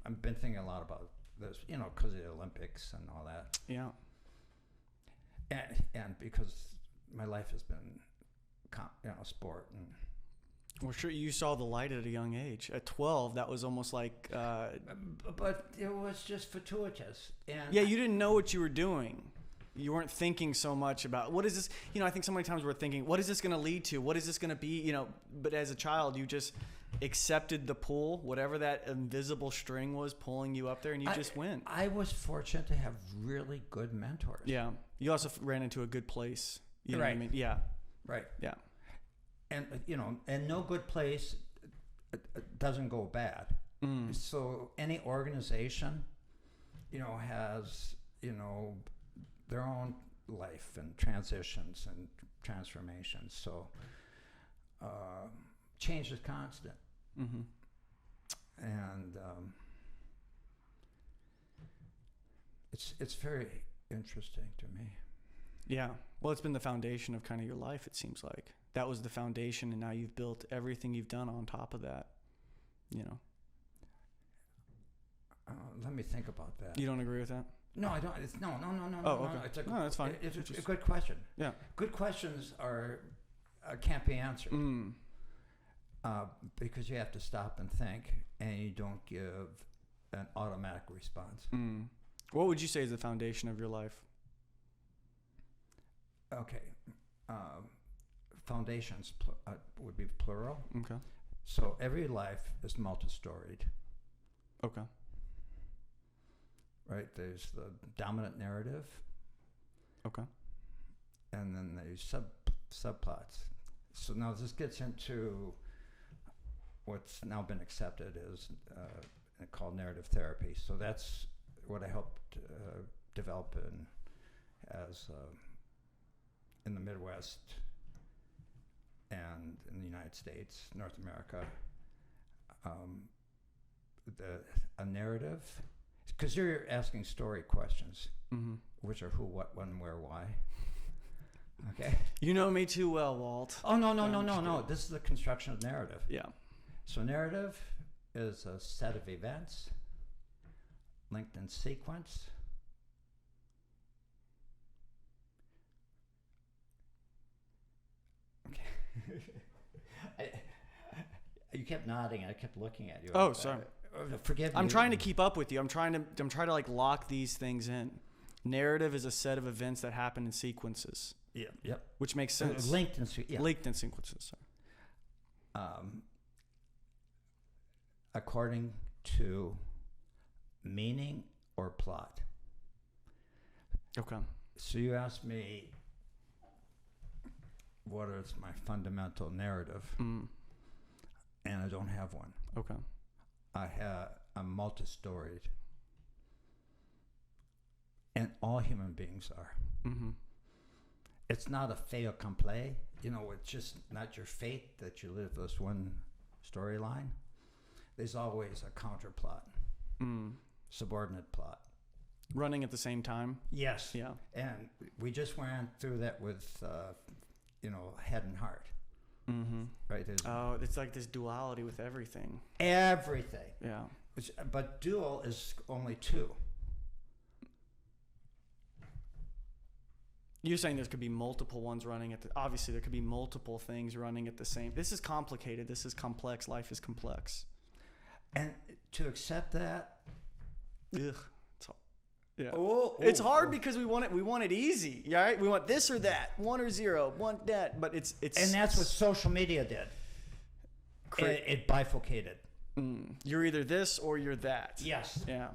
I've been thinking a lot about this, you know, because of the Olympics and all that. Yeah. And because my life has been, you know, sport and. Well, sure, you saw the light at a young age. At 12, that was almost like. But it was just fortuitous. And yeah, you didn't know what you were doing. You weren't thinking so much about what is this. You know, I think so many times we're thinking, what is this going to lead to? What is this going to be? You know, but as a child, you just accepted the pull, whatever that invisible string was pulling you up there, and you just went. I was fortunate to have really good mentors. Yeah. You also ran into a good place. You know what I mean? Yeah. Right. Yeah. And, you know, and no good place doesn't go bad. So any organization, you know, has, you know, their own life and transitions and transformations. So change is constant. And it's very interesting to me. Yeah. Well, it's been the foundation of kind of your life, it seems like. That was the foundation, and now you've built everything you've done on top of that, you know. Let me think about that. You don't agree with that? No, I don't. No. Oh, okay. No, that's fine. It's a good question. Yeah. Good questions can't be answered. Because you have to stop and think, and you don't give an automatic response. What would you say is the foundation of your life? Okay. Foundations would be plural. Okay. So every life is multi-storied. Okay. Right? There's the dominant narrative. Okay. And then there's subplots. So now this gets into what's now been accepted as called narrative therapy. So that's what I helped develop in the Midwest and in the United States, North America. A narrative, because you're asking story questions, which are who, what, when, where, why. Okay. You know me too well, Walt. Oh no. This is the construction of narrative. Yeah. So narrative is a set of events linked in sequence. Okay. You kept nodding. I kept looking at you. Oh, sorry. Forgive me. I'm trying to keep up with you. I'm trying to like lock these things in. Narrative is a set of events that happen in sequences. Yeah. Yep. Which makes sense. Linked in sequences. Linked in sequences. Sorry. According to meaning or plot. Okay. So you asked me, what is my fundamental narrative? And I don't have one. Okay. I'm multi-storied. And all human beings are. Mm-hmm. It's not a fait accompli. It's just not your fate that you live this one storyline. There's always a counterplot, subordinate plot. Running at the same time? Yes. Yeah. And we just went through that with, head and heart. Mm-hmm. Right? It's like this duality with everything. Everything. Yeah. But dual is only two. You're saying there could be multiple ones running obviously there could be multiple things running at the same. This is complicated. This is complex. Life is complex. And to accept that, ugh, yeah. It's hard because we want it easy, right? We want this or that, 1 or 0, want that, but it's and that's what social media did. It bifurcated. You're either this or you're that. Yes. Yeah.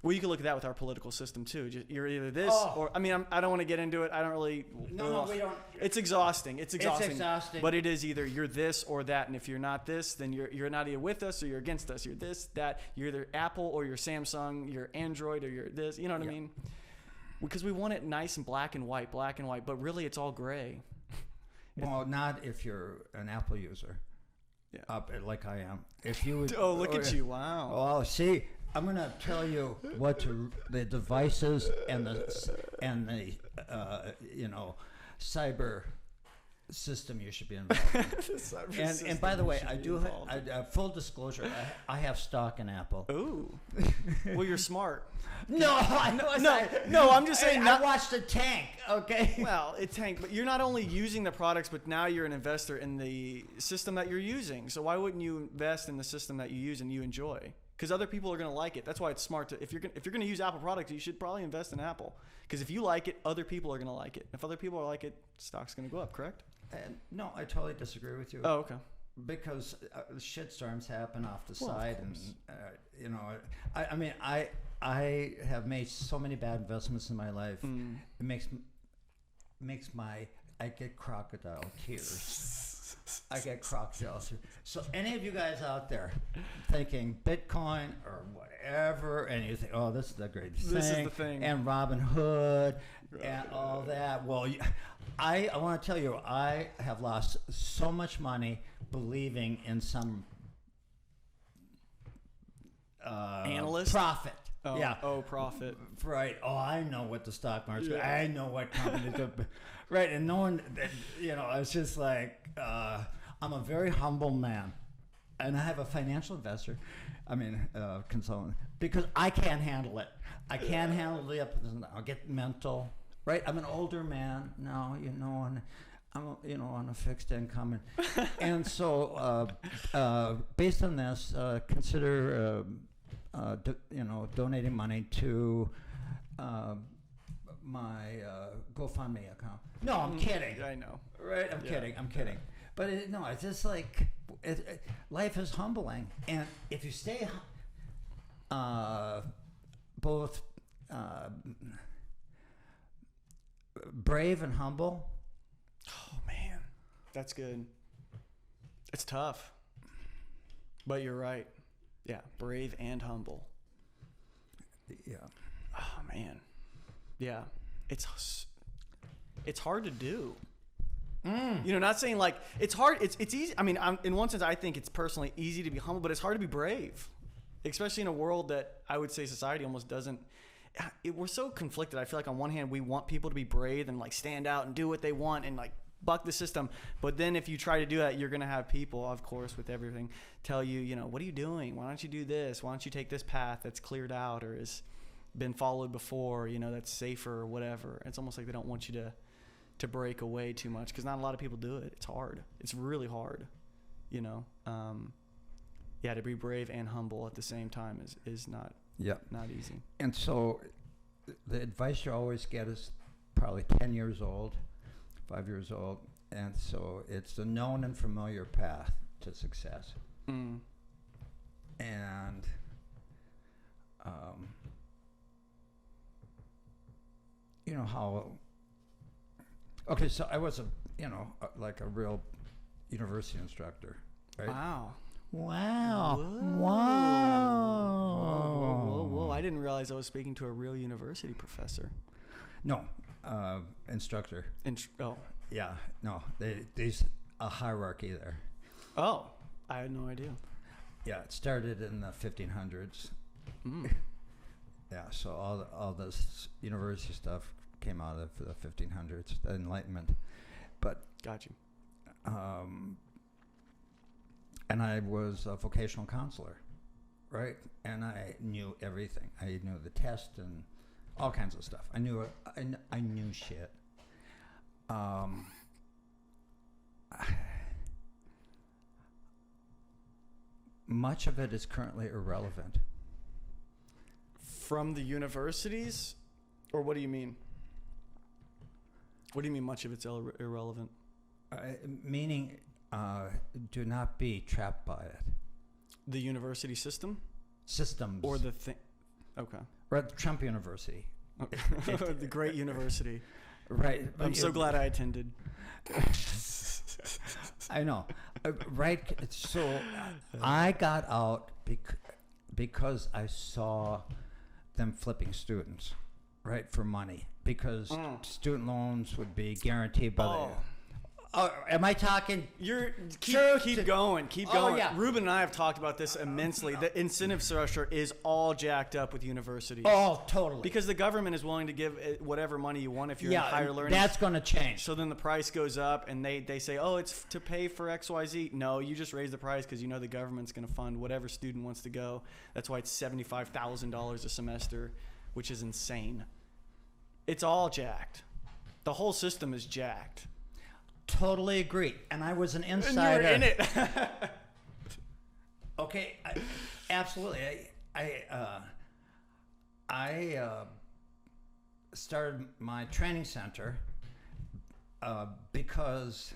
Well, you can look at that with our political system too. You're either this or I don't want to get into it. I don't really. No, we don't. It's exhausting. It's exhausting. But it is either you're this or that, and if you're not this, then you're not either with us or you're against us. You're this, that. You're either Apple or you're Samsung. You're Android or you're this. You know what I mean? Because we want it nice and black and white, but really it's all gray. Well, not if you're an Apple user. Yeah. Like I am. If you would, look at you! Wow. Oh, see. I'm going to tell you the devices and the cyber system you should be involved in. And by the way, I do have full disclosure. I have stock in Apple. Ooh. Well, you're smart. No, I know. No, I'm just saying. I watched the tank. Okay. Well, it tanked, but you're not only using the products, but now you're an investor in the system that you're using. So why wouldn't you invest in the system that you use and you enjoy? Because other people are going to like it. That's why it's smart to if you're going to use Apple products, you should probably invest in Apple. Because if you like it, other people are going to like it. If other people like it, stock's going to go up. Correct? No, I totally disagree with you. Oh, okay. Because shitstorms happen off the side, and I have made so many bad investments in my life. It makes I get crocodile tears. I get crocodile tears. So any of you guys out there thinking Bitcoin or whatever, and you think, oh, this is the great thing. This is the thing. And Robin Hood and all that. Well, I want to tell you, I have lost so much money believing in some analyst profit. Oh, yeah. Oh, profit. Right. Oh, I know what the stock market's Yeah. I know what companies do. Right. And no one, it's just like, I'm a very humble man. And I have a financial investor, consultant, because I can't handle it. I can't handle the up. I'll get mental. Right. I'm an older man now, and I'm, on a fixed income. And so, based on this, consider, donating money to my GoFundMe account. No, I'm kidding. I know. Right? I'm kidding. But it's just like life is humbling, and if you stay both brave and humble. Oh man, that's good. It's tough, but you're right. Yeah, brave and humble. Yeah. Oh man. Yeah, it's hard to do. Not saying like it's hard. It's easy. In one sense, I think it's personally easy to be humble, but it's hard to be brave, especially in a world that I would say society almost doesn't. We're so conflicted. I feel like on one hand, we want people to be brave and like stand out and do what they want and like buck the system. But then if you try to do that, you're going to have people, of course, with everything, tell you, what are you doing? Why don't you do this? Why don't you take this path that's cleared out or has been followed before, that's safer or whatever. It's almost like they don't want you to break away too much because not a lot of people do it. It's hard. It's really hard, to be brave and humble at the same time is not easy. And so the advice you always get is probably 10 years old, 5 years old. And so it's the known and familiar path to success. And you know how. Okay, so I was like a real university instructor, right? Wow. Wow. Whoa. Wow. Whoa. I didn't realize I was speaking to a real university professor. No, instructor. Oh. Yeah, no, there's a hierarchy there. Oh, I had no idea. Yeah, it started in the 1500s. Mm. Yeah, so all this university stuff came out of the 1500s, the Enlightenment. But Got you. and I was a vocational counselor, right? And I knew everything. I knew the test and all kinds of stuff. I knew shit. Much of it is currently irrelevant. From the universities? Or what do you mean? What do you mean much of it's irrelevant? Meaning, do not be trapped by it. The university system? Systems. Or the thing? Okay. Or at Trump University. Okay. The great university. Right. I'm so glad I attended. I know. Right. So I got out because I saw them flipping students, right, for money. Because student loans would be guaranteed by the... Oh, am I talking? Keep going. Yeah. Ruben and I have talked about this immensely. The incentive structure is all jacked up with universities. Oh, totally. Because the government is willing to give whatever money you want if you're in higher learning. That's going to change. So then the price goes up, and they say, oh, it's to pay for XYZ. No, you just raise the price because you know the government's going to fund whatever student wants to go. That's why it's $75,000 a semester, which is insane. It's all jacked. The whole system is jacked. Totally agree. And I was an insider. And you were in it. Okay, absolutely. I started my training center because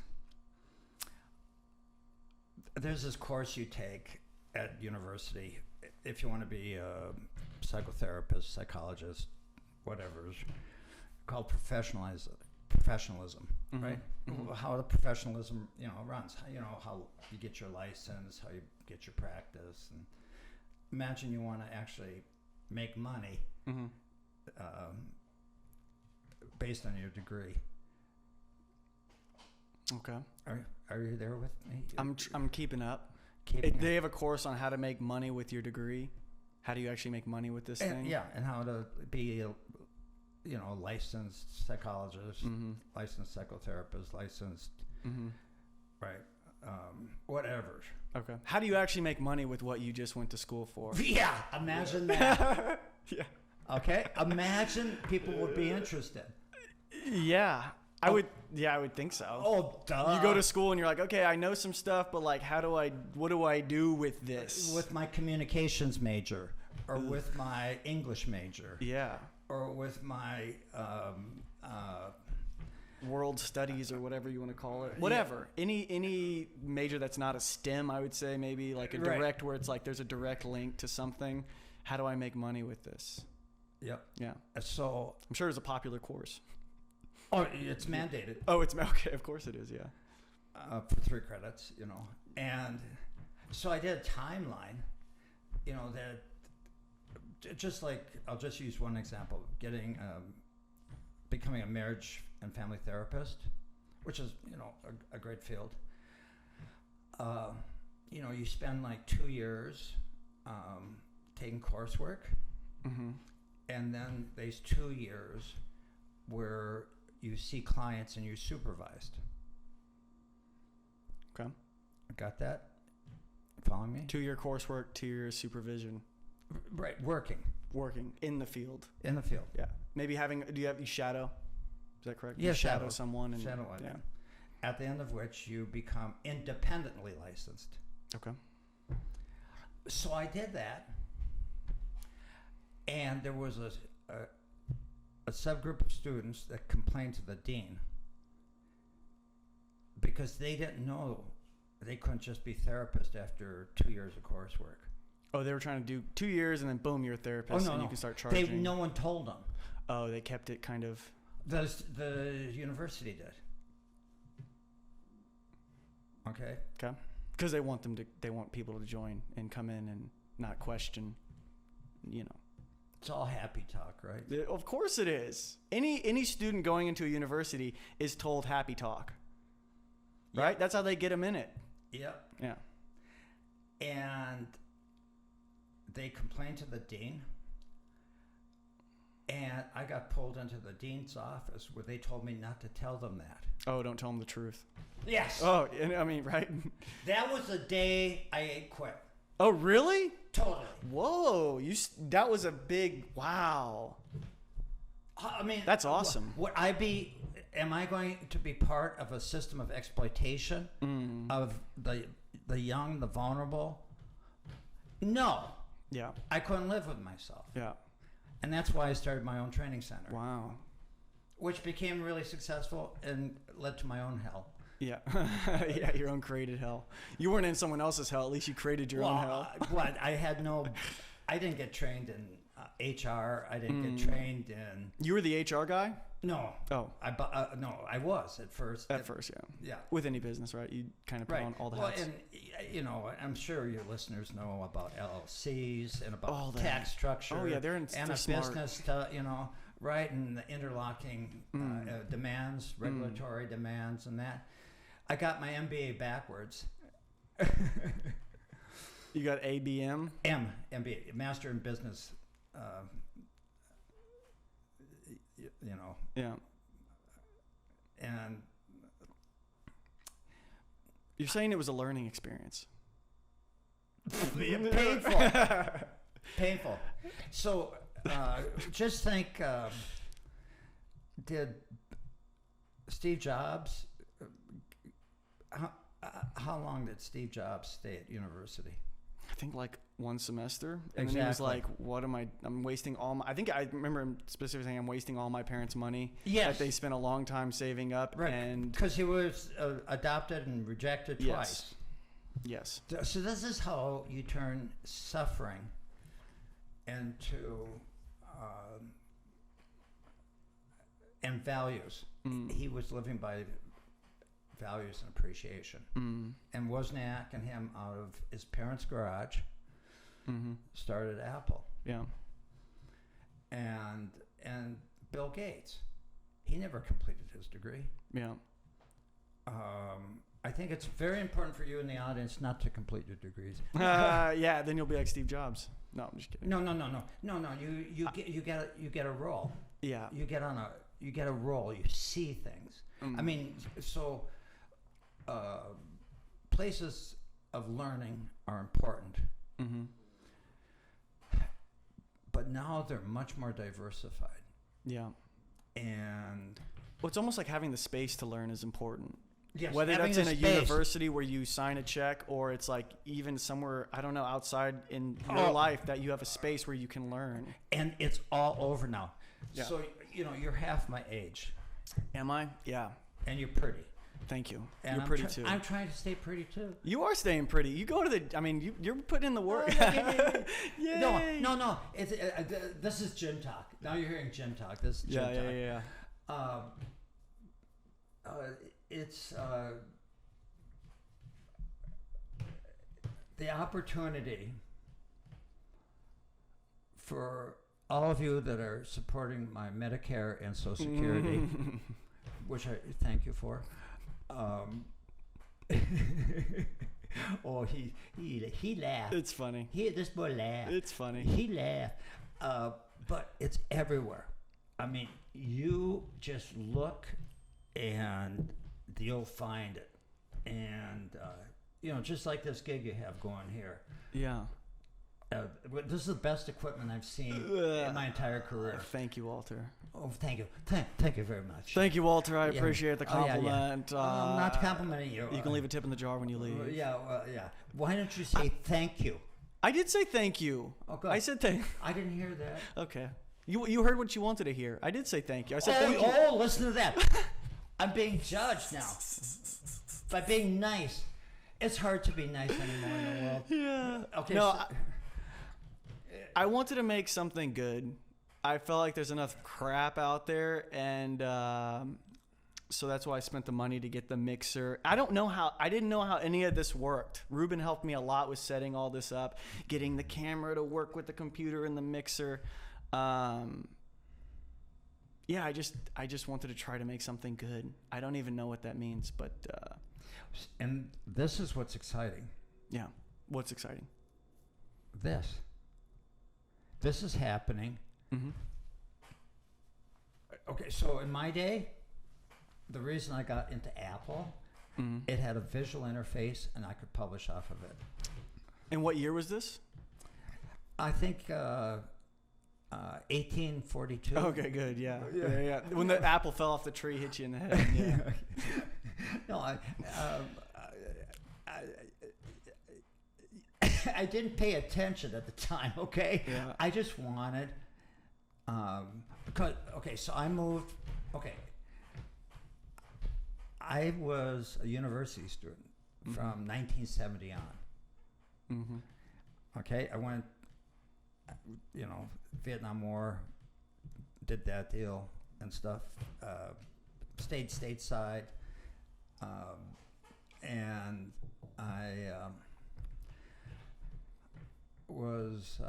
there's this course you take at university if you want to be a psychotherapist, psychologist, whatever, it's called professionalism, mm-hmm. right? Mm-hmm. How the professionalism, runs. How you get your license, how you get your practice, and imagine you want to actually make money mm-hmm. Based on your degree. Okay. Are you there with me? I'm keeping up. They have a course on how to make money with your degree. How do you actually make money with this thing? Yeah, and how to be a licensed psychologist, mm-hmm. licensed psychotherapist, licensed, mm-hmm. right, whatever. Okay. How do you actually make money with what you just went to school for? Yeah, imagine that. Yeah. Okay, imagine people would be interested. Yeah. I would think so. Oh, duh. You go to school and you're like, okay, I know some stuff, but like, what do I do with this? With my communications major, or with my English major. Yeah. Or with my world studies, or whatever you want to call it. Whatever. Yeah. Any major that's not a STEM, I would say, maybe like a direct, where it's like there's a direct link to something. How do I make money with this? Yep. Yeah. So I'm sure it's a popular course. Oh, it's mandated. Oh, it's okay. Of course it is. Yeah. For 3 credits, and so I did a timeline, that just like, I'll just use one example: becoming a marriage and family therapist, which is a great field. You spend like 2 years taking coursework, mm-hmm. and then there's 2 years where you see clients and you're supervised. Okay. Got that? Following me? 2-year coursework, 2 years supervision. Right, working in the field. In the field. Yeah. Maybe you shadow? Is that correct? Yeah, you shadow someone. And, shadow one. Yeah. At the end of which you become independently licensed. Okay. So I did that, and there was a subgroup of students that complained to the dean because they didn't know they couldn't just be therapists after 2 years of coursework. Oh, they were trying to do 2 years and then boom, you're a therapist and you can start charging. No one told them. Oh, they kept it kind of. The university did. Okay. Okay. Because they want people to join and come in and not question, you know. It's all happy talk, right? Of course it is. Any student going into a university is told happy talk. Right? Yep. That's how they get them in it. Yep. Yeah. And they complained to the dean. And I got pulled into the dean's office where they told me not to tell them that. Oh, don't tell them the truth. Yes. Oh, I mean, right? That was the day I quit. Oh, really? Totally. Whoa, that was a big wow. I mean, that's awesome. Am I going to be part of a system of exploitation of the young, the vulnerable? No. Yeah. I couldn't live with myself. Yeah. And that's why I started my own training center. Wow. Which became really successful and led to my own hell. Yeah. Yeah, your own created hell. You weren't in someone else's hell. At least you created your own hell. I didn't get trained in HR. I didn't get trained in... You were the HR guy? No. Oh. I was at first. At first, yeah. Yeah. With any business, right? You kind of put on all the hats. And, you know, I'm sure your listeners know about LLCs and about all tax structure. Oh, yeah, they're smart. Business, you know, right? And the interlocking demands, regulatory demands and that. I got my MBA backwards. You got ABM? MBA, Master in Business, you know. Yeah. And you're saying it was a learning experience. Painful. So just think, did Steve Jobs... How long did Steve Jobs stay at university? I think like one semester. And Exactly. then he was like, I'm wasting I think I remember him specifically saying I'm wasting all my parents' money. Yes. That they spent a long time saving up. Right. And because he was adopted and rejected twice. Yes. So this is how you turn suffering into and values. He was living by values and appreciation. And Wozniak and him, out of his parents' garage, started Apple. Yeah. And Bill Gates, he never completed his degree. Yeah. I think it's very important for you in the audience not to complete your degrees. Yeah, then you'll be like Steve Jobs. No, I'm just kidding. No. You get a role. Yeah. You get a role. You see things. I mean, so places of learning are important. But now they're much more diversified. Yeah. And well, it's almost like having the space to learn is important. yes, Whether that's in a space. university where you sign a check, or it's like even somewhere, I don't know, outside in your life that you have a space where you can learn. And it's all over now. Yeah. So, you know, you're half my age. Am I? Yeah. And you're pretty. Thank you. And You're pretty too. I'm trying to stay pretty too. You are staying pretty. You go to you're putting in the work. Yay. No. It's, this is gym talk. Now you're hearing gym talk. This is gym talk. It's the opportunity for all of you that are supporting my Medicare and Social Security, which I thank you for. Oh, he laughed. It's funny. This boy laughed. It's funny. He laughed. But it's everywhere. I mean, you just look and you'll find it. And, you know, just like this gig you have going here. Yeah. This is the best equipment I've seen in my entire career. Thank you, Walter. Oh, thank you. Thank you very much. Thank you, Walter. I appreciate the compliment. I'm not complimenting you. You can leave a tip in the jar when you leave. Yeah. Why don't you say thank you? I did say thank you. Oh, good. I said thank. I didn't hear that. Okay. You heard what you wanted to hear. I did say thank you. I said thank you. Oh, listen to that. I'm being judged now by being nice. It's hard to be nice anymore in the world. Yeah. Okay. No, I wanted to make something good. I felt like there's enough crap out there, and so that's why I spent the money to get the mixer. I didn't know how any of this worked. Ruben helped me a lot with setting all this up, getting the camera to work with the computer and the mixer. Yeah, I just wanted to try to make something good. I don't even know what that means, but and this is what's exciting. Yeah, what's exciting? This is happening. Mm-hmm. Okay, so in my day, the reason I got into Apple, it had a visual interface, and I could publish off of it. And what year was this? I think 1842. Okay, good. Yeah. When the apple fell off the tree, hit you in the head. Yeah. No, I didn't pay attention at the time. Okay. Yeah. I just wanted because so I moved. Okay. I was a university student from 1970 on. Mm-hmm. Okay, I went, Vietnam War, did that deal and stuff, stayed stateside, and I was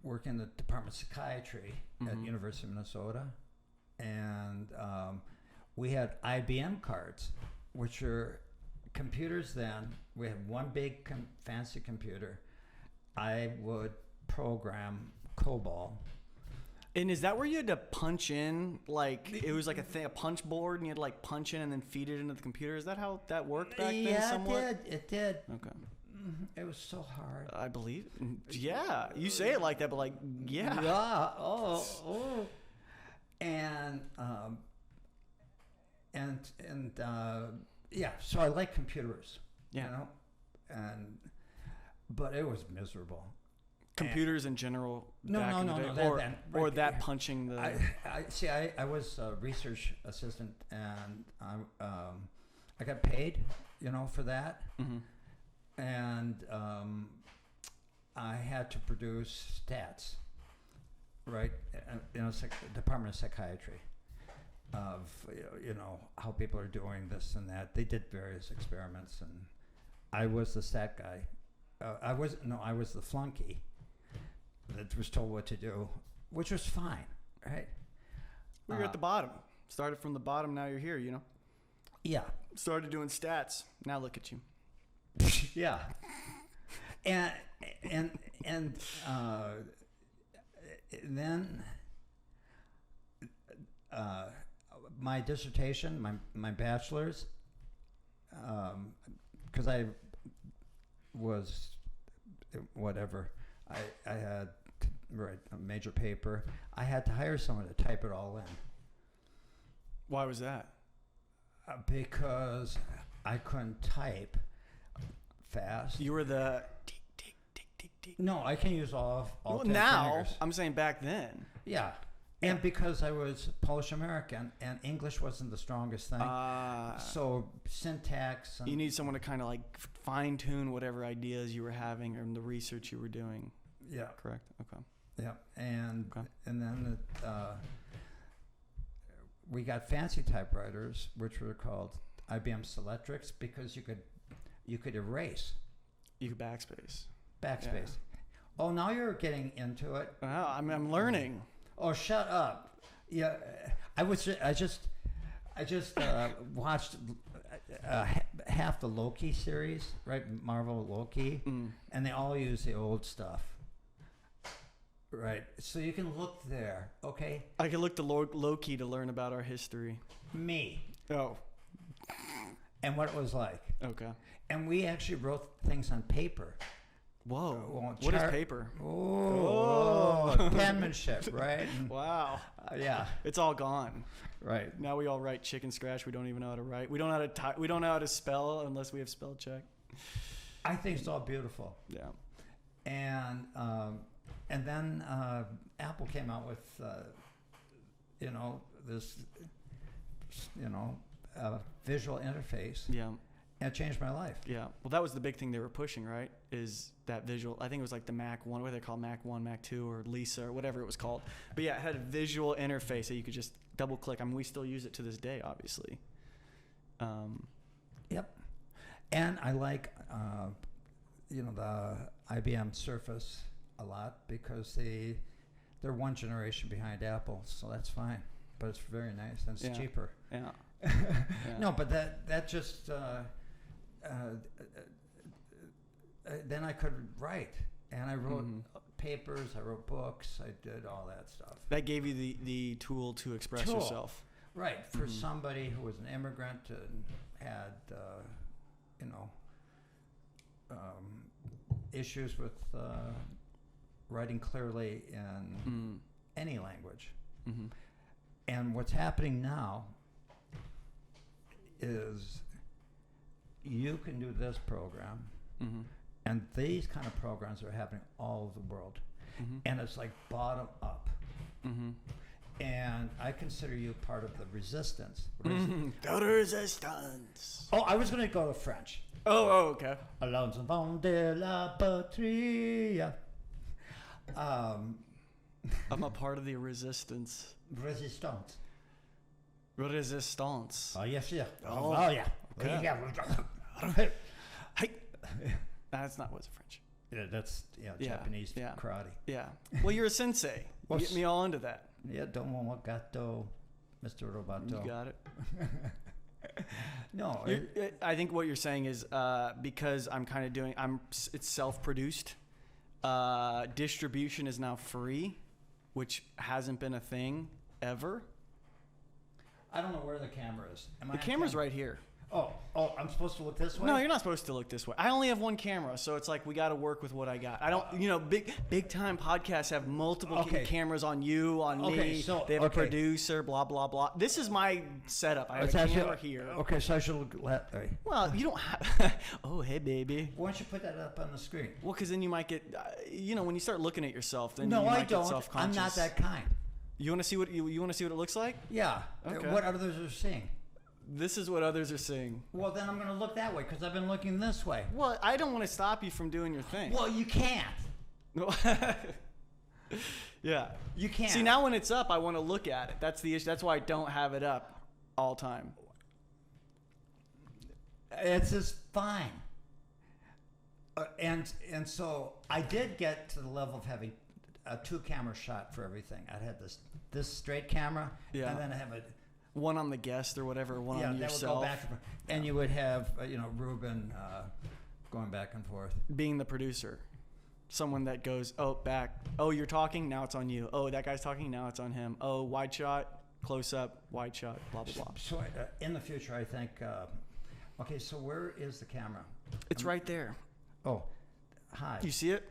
working in the Department of Psychiatry at University of Minnesota, and we had IBM cards, which are computers then. We had one big fancy computer. I would program COBOL. And is that where you had to punch in, like, it was like a punch board, and you had to, like, punch in and then feed it into the computer? Is that how that worked back then somewhat? Yeah, it did. Okay. It was so hard. I believe. Yeah. You say it like that, but, like, yeah. Yeah. Oh. And so I like computers. Yeah. But it was miserable. Computers in general. No. Or that punching the. I was a research assistant, and I got paid, for that. Mm-hmm. And I had to produce stats, right? Department of Psychiatry, of how people are doing this and that. They did various experiments, and I was the stat guy. I was the flunky that was told what to do, which was fine, right? Well, you're at the bottom. Started from the bottom, now you're here, Yeah. Started doing stats. Now look at you. Yeah. And then my dissertation, my bachelor's, because I was whatever, I had to write a major paper. I had to hire someone to type it all in. Why was that? Because I couldn't type fast. You were the No, I can use all well, 10 now fingers. I'm saying back then. Yeah. And because I was Polish American and English wasn't the strongest thing, so syntax. And you need someone to kind of like fine tune whatever ideas you were having or the research you were doing. Yeah. Correct. Okay. Yeah, and then we got fancy typewriters, which were called IBM Selectrics, because you could erase. You could backspace. Backspace. Yeah. Oh, now you're getting into it. Oh, I'm learning. Oh, shut up! Yeah, I just watched half the Loki series, right? Marvel Loki, and they all use the old stuff, right? So you can look there, okay? I can look to Loki to learn about our history. Me. Oh. And what it was like. Okay. And we actually wrote things on paper. Whoa. What is paper? Oh. Penmanship, right? Wow. Yeah. It's all gone. Right. Now we all write chicken scratch. We don't even know how to write. We don't know how to we don't know how to spell unless we have spell check. I think it's all beautiful. Yeah. And then Apple came out with this visual interface. Yeah. And it changed my life. Yeah. Well, that was the big thing they were pushing, right? Is that visual. I think it was like the Mac 1, what they call Mac 1, Mac 2, or Lisa, or whatever it was called. But yeah, it had a visual interface that you could just double click. I mean, we still use it to this day, obviously. Yep. And I like, the IBM Surface a lot because they're one generation behind Apple, so that's fine. But it's very nice and it's cheaper. Yeah. No, but that just then I could write, and I wrote papers, I wrote books, I did all that stuff. That gave you the tool to express yourself. Right, for somebody who was an immigrant and had issues with writing clearly in any language. Mm-hmm. And what's happening now is you can do this program, and these kind of programs are happening all over the world, and it's like bottom up. And I consider you part of the resistance. The resistance. Oh, I was going to go to French. Oh, okay. Allons avant de la patrie. I'm a part of the resistance. Resistance. Resistance. Oh, yes, yeah. Oh, yeah. Okay. Hey. That's not what's French. Yeah, that's Japanese karate. Yeah. Well, you're a sensei. You get me all into that. Yeah, domo gato, Mr. Roboto. You got it. No, I think what you're saying is because I'm kind of doing. It's self-produced. Distribution is now free, which hasn't been a thing ever. I don't know where the camera is. The camera's right here. Oh, I'm supposed to look this way? No, you're not supposed to look this way. I only have one camera, so it's like we got to work with what I got. I don't, big time podcasts have multiple cameras on you, on me. So, they have a producer, blah, blah, blah. This is my setup. I have a camera here. Okay, so I should look Well, you don't have... Oh, hey, baby. Why don't you put that up on the screen? Well, because then you might get... when you start looking at yourself, then you might get self-conscious. I'm not that kind. You want to see what you want to see what it looks like? Yeah. Okay. What others are seeing. This is what others are seeing. Well, then I'm going to look that way because I've been looking this way. Well, I don't want to stop you from doing your thing. Well, you can't. Yeah. You can't. See, now when it's up, I want to look at it. That's the issue. That's why I don't have it up all time. It's just fine. And so I did get to the level of having a 2-camera shot for everything. I had this straight camera, and then I have a... One on the guest or whatever, one on yourself. That would go back and you would have, Ruben going back and forth. Being the producer. Someone that goes, back. Oh, you're talking? Now it's on you. Oh, that guy's talking? Now it's on him. Oh, wide shot, close up, wide shot, blah, blah, blah. So in the future, I think, so where is the camera? It's right there. Oh, hi. You see it?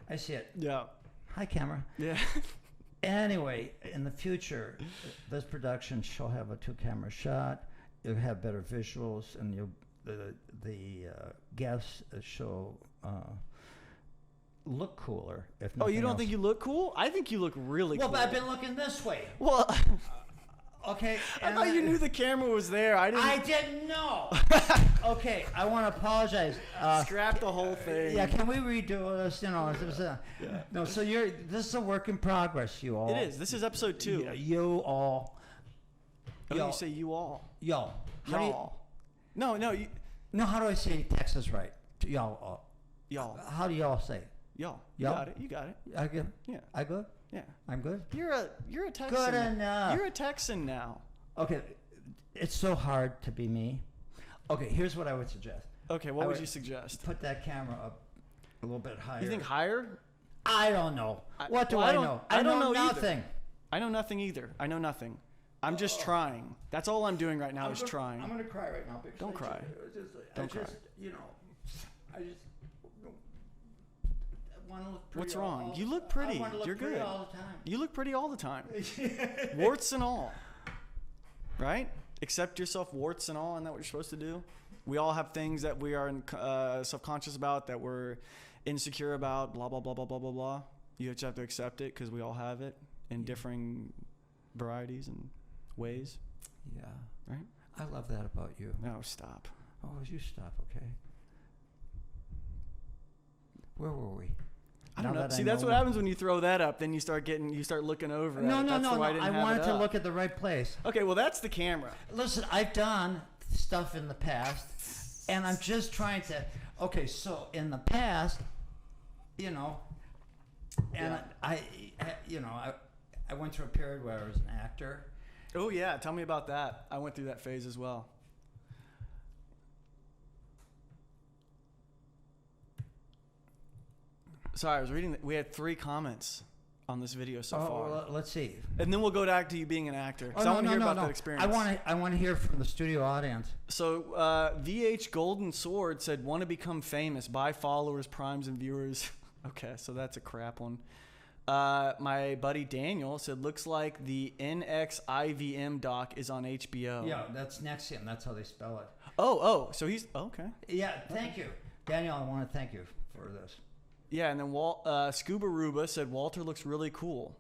I see it. Yeah. Hi, camera. Yeah. Anyway, in the future, this production shall have a 2-camera shot. You'll have better visuals, and the guests shall look cooler. If you don't think you look cool? I think you look really cool. Well, but I've been looking this way. Well, okay. I thought you knew the camera was there. I didn't know. Okay, I want to apologize. Scrap the whole thing. Yeah, can we redo this? No. So this is a work in progress, you all. It is. This is episode 2. You all. Oh, you say you all. Y'all. Y'all. No. No, how do I say Texas right? Y'all. Y'all. How do y'all say? Y'all. You got it. You got it. I good? Yeah. I good? Yeah. I'm good? You're a Texan. Good enough. You're a Texan now. Okay. It's so hard to be me. Okay, here's what I would suggest. Okay, what would you suggest? Put that camera up a little bit higher. You think higher? I don't know. What do I know? I don't know nothing. Either. I know nothing either. I know nothing. I'm just trying. That's all I'm doing right now is trying. I'm going to cry right now. Don't cry. Don't cry. I just want to look pretty. What's wrong? You look pretty. I want to look You're pretty good. all the time. You look pretty all the time. Warts and all. Right? Accept yourself, warts and all. Isn't that what you're supposed to do? We all have things that we are self-conscious about, that we're insecure about, blah, blah, blah, blah, blah, blah, blah. You just have to accept it because we all have it in differing varieties and ways. Yeah. Right? I love that about you. No, stop. Oh, you stop, okay. Where were we? I don't know. See, that's what happens when you throw that up. Then you start looking over. No, at it. no, That's no, why no. I I didn't have wanted it to up. look at the right place. Okay, well, that's the camera. Listen, I've done stuff in the past, and I'm just trying to. Okay, so in the past, you know, and Yeah. I went through a period where I was an actor. Oh yeah, tell me about that. I went through that phase as well. Sorry, I was reading that we had 3 comments on this video so far. Well, let's see. And then we'll go back to you being an actor. Oh, So I want to hear about that experience. I want to hear from the studio audience. So VH Golden Sword said, want to become famous, buy followers, primes, and viewers. Okay, so that's a crap one. My buddy Daniel said, looks like the NXIVM doc is on HBO. Yeah, that's Nexium. That's how they spell it. Oh, so he's, okay. Yeah, thank you. Daniel, I want to thank you for this. Yeah, and then Scuba Ruba said, Walter looks really cool.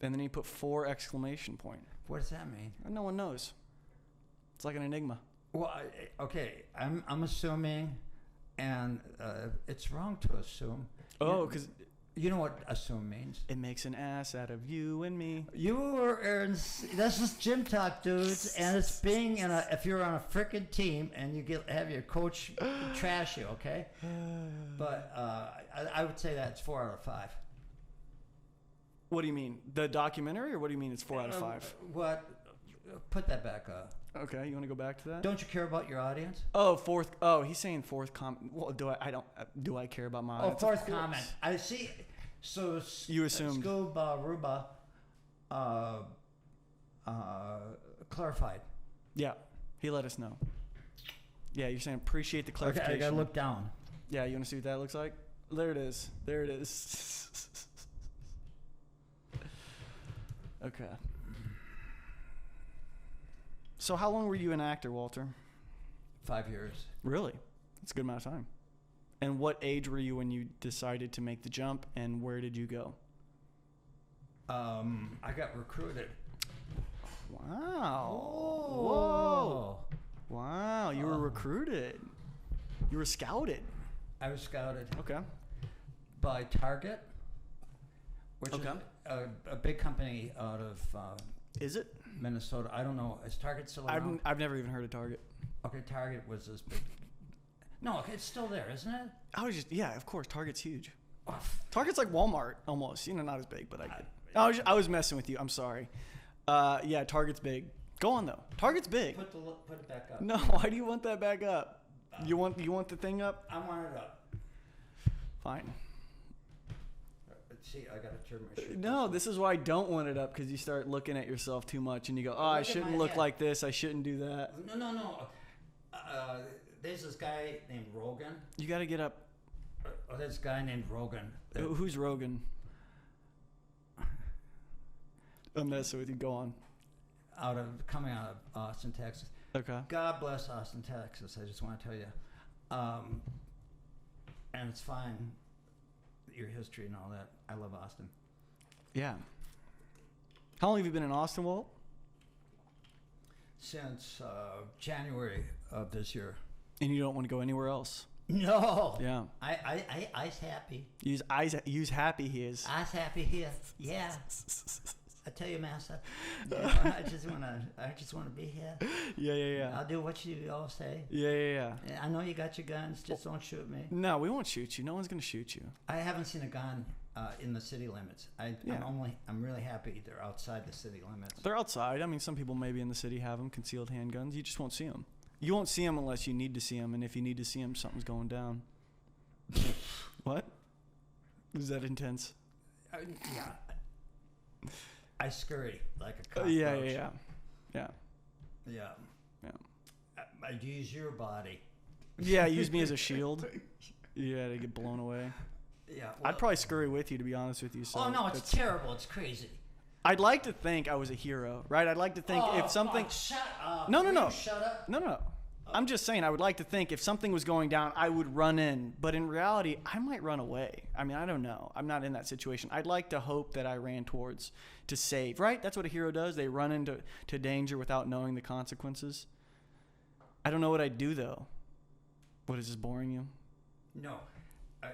And then he put 4 exclamation point. What does that mean? No one knows. It's like an enigma. Well, okay, I'm assuming, and it's wrong to assume. Oh, because you know what assume means? it makes an ass out of you and me. This is gym talk, dudes, and it's being if you're on a frickin' team and you have your coach trash you, okay? But I would say that's 4 out of 5. What do you mean? The documentary, or what do you mean it's 4 out of 5? What? Put that back up. Okay, you want to go back to that? Don't you care about your audience? Oh, fourth. Oh, he's saying 4th comment. Well, do I care about my audience? Oh, 4th comment. I see. So you assumed. Scuba Ruba clarified. Yeah, he let us know. Yeah, you're saying appreciate the clarification. Okay, I gotta look down. Yeah, you want to see what that looks like? There it is. There it is. Okay. So how long were you an actor, Walter? 5 years. Really? That's a good amount of time. And what age were you when you decided to make the jump, and where did you go? I got recruited. Wow. Oh. Whoa. Wow, you were recruited. You were scouted. I was scouted. Okay. By Target, which Okay. is a big company out of Is it? Minnesota. I don't know. Is Target still around? I've never even heard of Target. Okay, Target was this big. No, okay, it's still there, isn't it? Yeah, of course. Target's huge. Oh, Target's like Walmart almost. You know, not as big, but I was messing with you. I'm sorry. Yeah, Target's big. Go on though. Target's big. Put it back up. No, why do you want that back up? You want the thing up? I want it up. Fine. See, I gotta turn my shirt. No, this is why I don't want it up, because you start looking at yourself too much and you go, oh, I shouldn't look like this. I shouldn't do that. No. There's this guy named Rogan. You got to get up. There's this guy named Rogan. Who's Rogan? I'm messing with you. Go on. Coming out of Austin, Texas. Okay. God bless Austin, Texas. I just want to tell you. And it's fine, your history and all that. I love Austin. Yeah. How long have you been in Austin, Walt? Since January of this year. And you don't want to go anywhere else? No. Yeah. I's happy. Use happy he is. I's happy here. Yeah. I tell you, Master. I just wanna be here. Yeah. I'll do what you all say. Yeah. I know you got your guns. Just don't shoot me. No, we won't shoot you. No one's gonna shoot you. I haven't seen a gun in the city limits. I'm really happy they're outside the city limits. They're outside. I mean, some people maybe in the city have them, concealed handguns. You just won't see them. You won't see them unless you need to see them, and if you need to see them, something's going down. What? Is that intense? Yeah. I scurry like a cockroach. Yeah. I'd use your body. Yeah, use me as a shield. Yeah, to get blown away. Yeah. Well, I'd probably scurry with you, to be honest with you. So oh no, it's terrible. It's crazy. I'd like to think I was a hero, right? I'd like to think if something. Fuck, shut up. No. Shut up. No. I'm just saying, I would like to think if something was going down, I would run in. But in reality, I might run away. I mean, I don't know. I'm not in that situation. I'd like to hope that I ran towards to save, right? That's what a hero does. They run into danger without knowing the consequences. I don't know what I'd do, though. What, is this boring you? No, I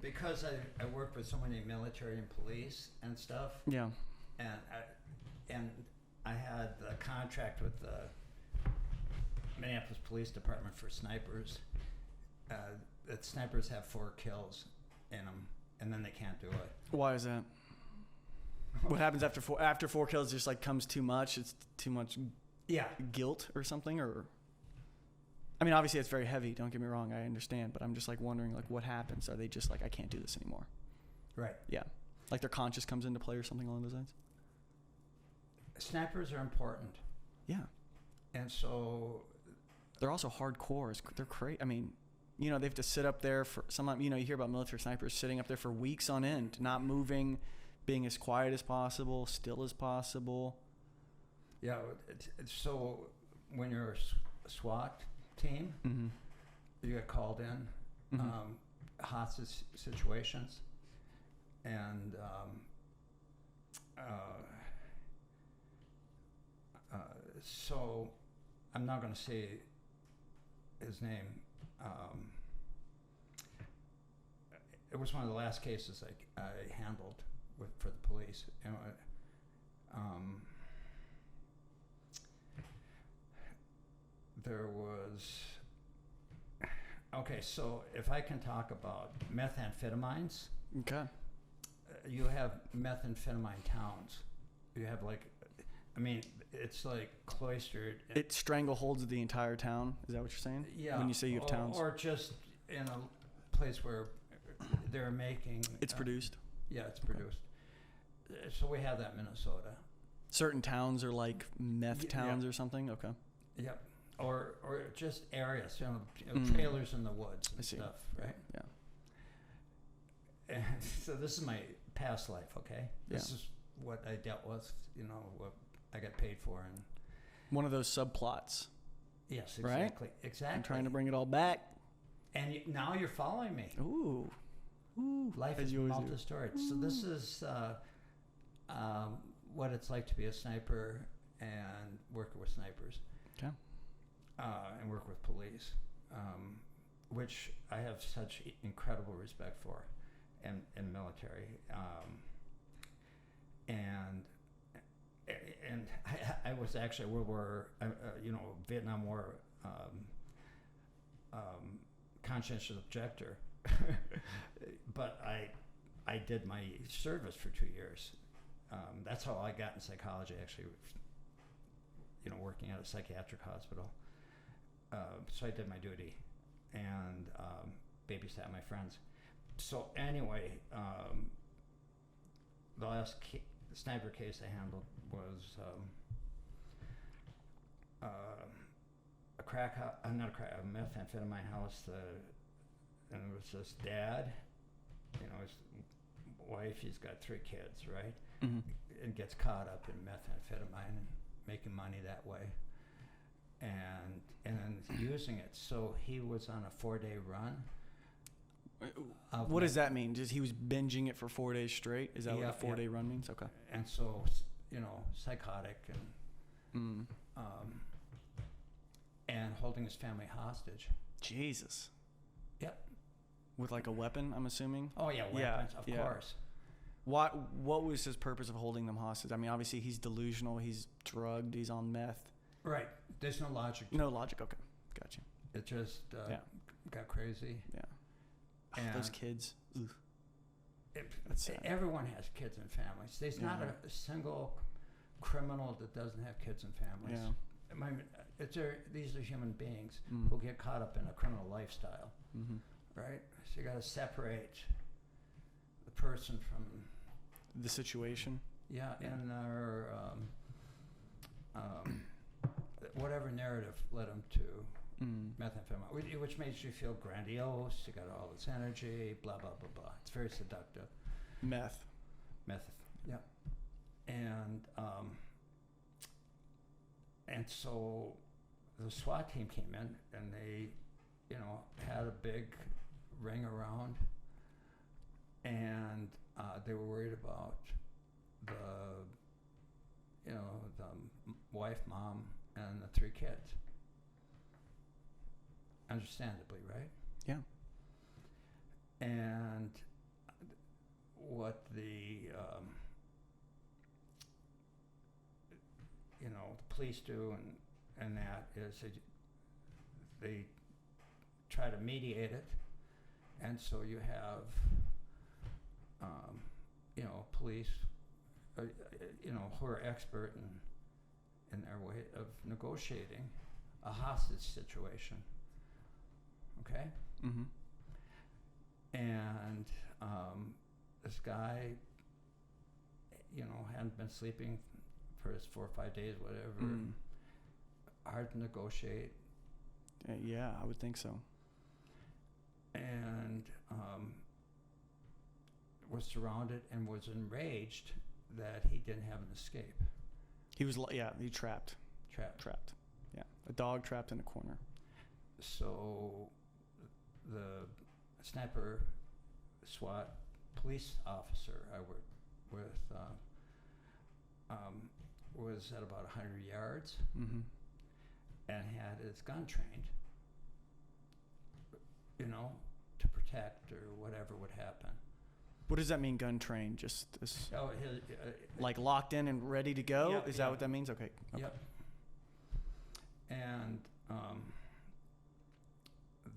because I work with so many military and police and stuff. Yeah. And I had a contract with the Minneapolis Police Department for snipers. That snipers have 4 kills in them, and then they can't do it. Why is that? What happens after 4? After 4 kills, just like comes too much. It's too much. Yeah. Guilt or something, or. I mean, obviously it's very heavy. Don't get me wrong. I understand, but I'm just like wondering, like, what happens? Are they just like, I can't do this anymore? Right. Yeah. Like their conscience comes into play or something along those lines. Snipers are important. Yeah. And so. They're also hardcore. They're crazy. I mean, you know, they have to sit up there for some. You know, you hear about military snipers sitting up there for weeks on end, not moving, being as quiet as possible, still as possible. Yeah. So when you're a SWAT team, mm-hmm. you get called in, Mm-hmm. hostage situations, and so I'm not going to say his name. It was one of the last cases I handled for the police. You know, there was. Okay, so if I can talk about methamphetamines. Okay. You have methamphetamine towns. You have like, I mean, it's like cloistered. It strangleholds the entire town. Is that what you're saying? Yeah. When you say you have towns. Or just in a place where they're making. It's produced. Yeah, it's produced. So we have that in Minnesota. Certain towns are like meth towns or something. Okay. Yep. Or just areas, you know, trailers in the woods and stuff, right? Yeah. And so this is my past life, okay? This is what I dealt with, you know, what I got paid for. And one of those subplots. Yes, exactly. Right? Exactly. I'm trying to bring it all back. And now you're following me. Ooh. Life is multi-storied. So this is what it's like to be a sniper and working with snipers. Okay. And work with police, which I have such incredible respect for, in military, and I was actually Vietnam War conscientious objector, but I did my service for 2 years. That's how I got in psychology, actually. You know, working at a psychiatric hospital. So I did my duty and babysat my friends. So anyway, the last sniper case I handled was a methamphetamine house. And it was this dad, you know, his wife, he's got 3 kids, right? Mm-hmm. And gets caught up in methamphetamine and making money that way. And then using it. So he was on a 4-day run. What does that mean? Just he was binging it for 4 days straight? Is that what a 4-day run means? Okay. And so, you know, psychotic and and holding his family hostage. Jesus. Yep. With like a weapon, I'm assuming? Oh yeah, weapons, of course. What was his purpose of holding them hostage? I mean, obviously he's delusional, he's drugged, he's on meth. Right. There's no logic. No logic. Okay. Gotcha. It just got crazy. Yeah. And those kids. Everyone has kids and families. There's not a single criminal that doesn't have kids and families. Yeah. These are human beings who get caught up in a criminal lifestyle. Mm-hmm. Right? So you got to separate the person from the situation. Yeah. And our whatever narrative led them to methamphetamine, which makes you feel grandiose. You got all this energy, blah blah blah blah. It's very seductive. Meth. Yeah. And so the SWAT team came in and they, you know, had a big ring around, and they were worried about the wife, mom, and and the 3 kids. Understandably, right? Yeah. And what the the police do and that is they try to mediate it, and so you have police who are expert in their way of negotiating a hostage situation. Okay? Mm-hmm. And this guy, hadn't been sleeping for his 4 or 5 days, whatever. Hard to negotiate. Yeah, I would think so. And was surrounded and was enraged that he didn't have an escape. He was, he trapped. Trapped. Yeah, a dog trapped in a corner. So the sniper SWAT police officer I worked with was at about 100 yards Mm-hmm. and had his gun trained, to protect or whatever would happen. What does that mean, gun trained? Just this, Oh, like locked in and ready to go? Yep, Is that yep. what that means? Okay. Yep. And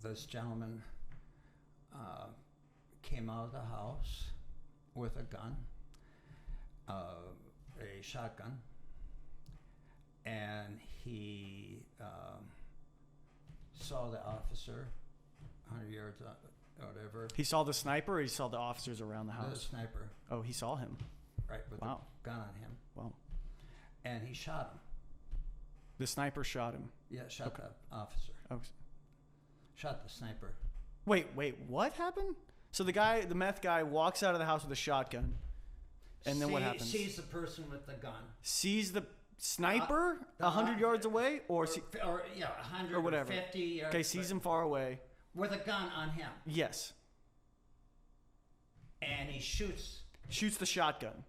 this gentleman came out of the house with a gun, a shotgun, and he saw the officer 100 yards whatever. He saw the sniper, or he saw the officers around the The house? sniper, Oh, he saw him. right, with Wow. a gun on him. Wow. And he shot him. The sniper shot him. Yeah, shot Okay. the officer. Oh. Shot the sniper. Wait, what happened? So the meth guy walks out of the house with a shotgun. And then what happens? Sees the person with the gun. Sees the sniper the 100 yards away? Or 100 or whatever. 50 yards. Okay, sees him far away. With a gun on him. Yes. And he shoots. Shoots the shotgun,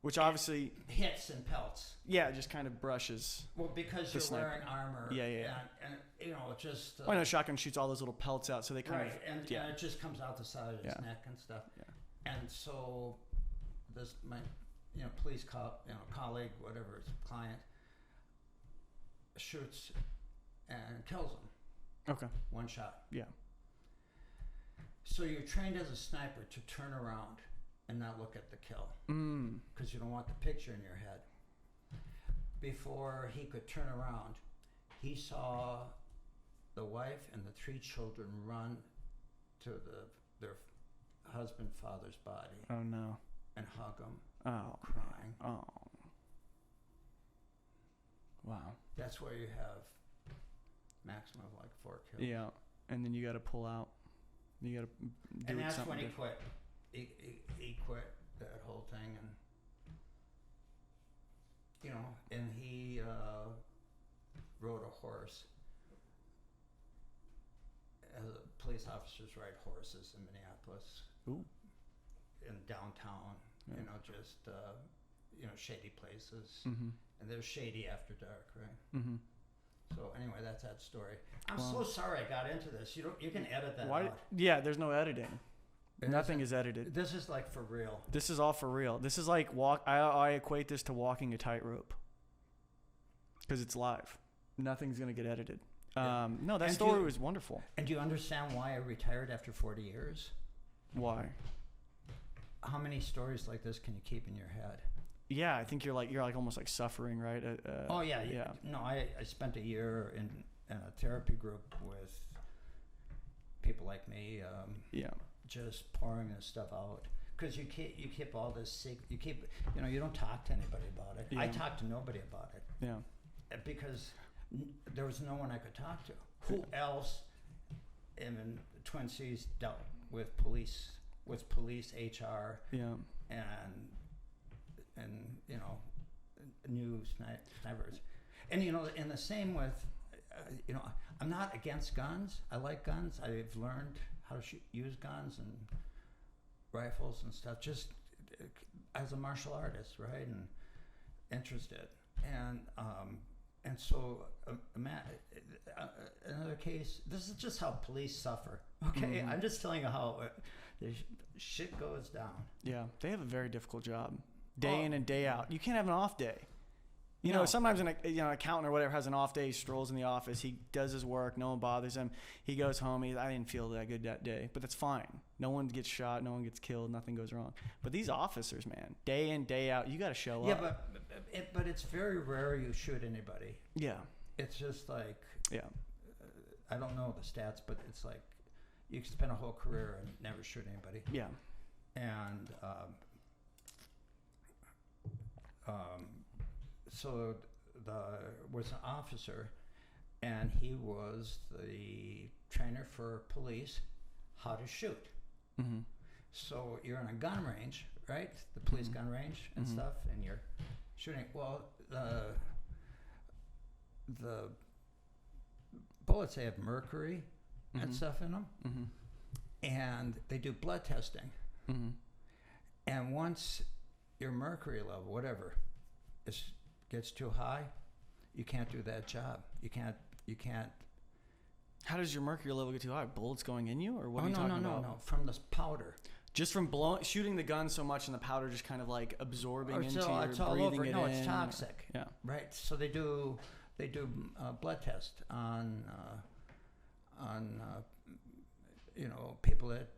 which obviously, Hits and pelts. yeah, just kind of brushes. Well, because The you're sniper. wearing armor. Yeah. And just... I know shotgun shoots all those little pelts out, so they kind right, of... and yeah. it just comes out the side of his Yeah. neck and stuff. Yeah. And so my police colleague, whatever, his client, shoots and kills him. Okay. One shot. Yeah. So you're trained as a sniper to turn around and not look at the kill because you don't want the picture in your head. Before he could turn around, he saw the wife and the 3 children run to their husband, father's body Oh, no. and hug him, Oh. crying. Oh. Wow. That's where you have maximum of like 4 kills. Yeah. And then you got to pull out. You got to do And that's something when he different. quit. He quit that whole thing, and he rode a horse. Police officers ride horses in Minneapolis. Ooh. In downtown, Yeah. just shady places, Mm-hmm. and they're shady after dark, right? Mm-hmm. So anyway, that's that story. I'm Wow. so sorry I got into this. You can edit that Why? out. Yeah, there's no editing. Nothing is edited. This is like for real. This is all for real. This is like I equate this to walking a tightrope. Because it's live. Nothing's going to get edited. Yeah. No, that And story was wonderful. And do you understand why I retired after 40 years? Why? How many stories like this can you keep in your head? Yeah, I think you're like almost like suffering, right? Oh yeah. Yeah. No, I spent a year in a therapy group with people like me. Yeah. Just pouring this stuff out because you keep all this you don't talk to anybody about it. Yeah. I talked to nobody about it Yeah. because there was no one I could talk to. Who else in the Twin Cities dealt with police, HR, Yeah. and new snipers, and and the same with I'm not against guns. I like guns. I've learned how to use guns and rifles and stuff just as a martial artist, right? And interested. And And so, another case. This is just how police suffer. Okay, I'm just telling you how shit goes down. Yeah, they have a very difficult job, day in and day out. You can't have an off day. You know, sometimes an accountant or whatever has an off day. He strolls in the office. He does his work. No one bothers him. He goes home. I didn't feel that good that day, but that's fine. No one gets shot. No one gets killed. Nothing goes wrong. But these officers, man, day in, day out, you got to show up. Yeah, but it's very rare you shoot anybody. Yeah. It's just like, yeah. I don't know the stats, but it's like you can spend a whole career and never shoot anybody. Yeah. And so was an officer, and he was the trainer for police how to shoot. Mm-hmm. So you're in a gun range, right? The police gun range and stuff, and you're shooting. Well, the bullets, they have mercury and stuff in them, and they do blood testing. And once your mercury level, whatever, gets too high, you can't do that job. You can't. How does your mercury level get too high? Bullets going in you, or what are you talking about? No, from this powder. Just from shooting the gun so much and the powder just kind of like absorbing into your it's all breathing over. it No, in. it's toxic. Yeah. Right. So they do blood test on people that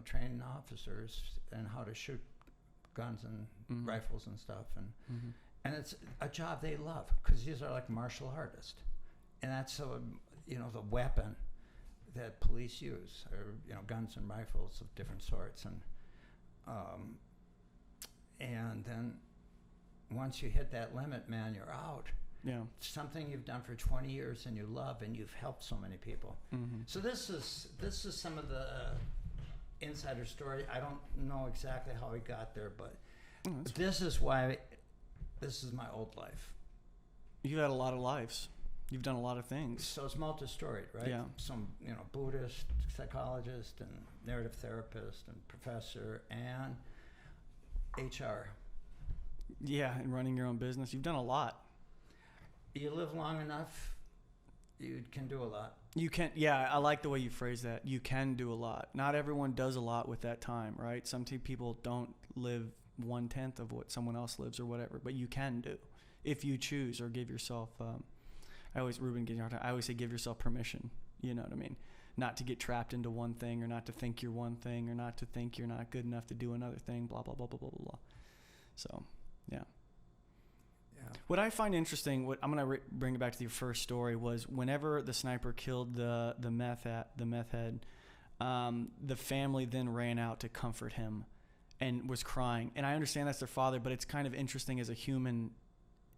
train officers and how to shoot guns and rifles and stuff, and it's a job they love because these are like martial artists, and that's the weapon that police use are guns and rifles of different sorts, and then once you hit that limit, man, you're out. Yeah. Something you've done for 20 years and you love, and you've helped so many people. So this is some of the insider story. I don't know exactly how he got there, but this is my old life. You've had a lot of lives. You've done a lot of things. So it's multi-storied, right? Yeah. Some Buddhist, psychologist, and narrative therapist, and professor, and HR. Yeah, and running your own business. You've done a lot. You live long enough, you can do a lot. You can, yeah, I like the way you phrase that. You can do a lot. Not everyone does a lot with that time, right? Some people don't live 1/10 of what someone else lives or whatever, but you can do if you choose or give yourself, I always say give yourself permission, you know what I mean? Not to get trapped into one thing, or not to think you're one thing, or not to think you're not good enough to do another thing, blah, blah, blah, blah, blah, blah, blah. So, yeah. What I find interesting, I'm going to bring it back to your first story, was whenever the sniper killed the meth head, the family then ran out to comfort him and was crying. And I understand that's their father, but it's kind of interesting as a human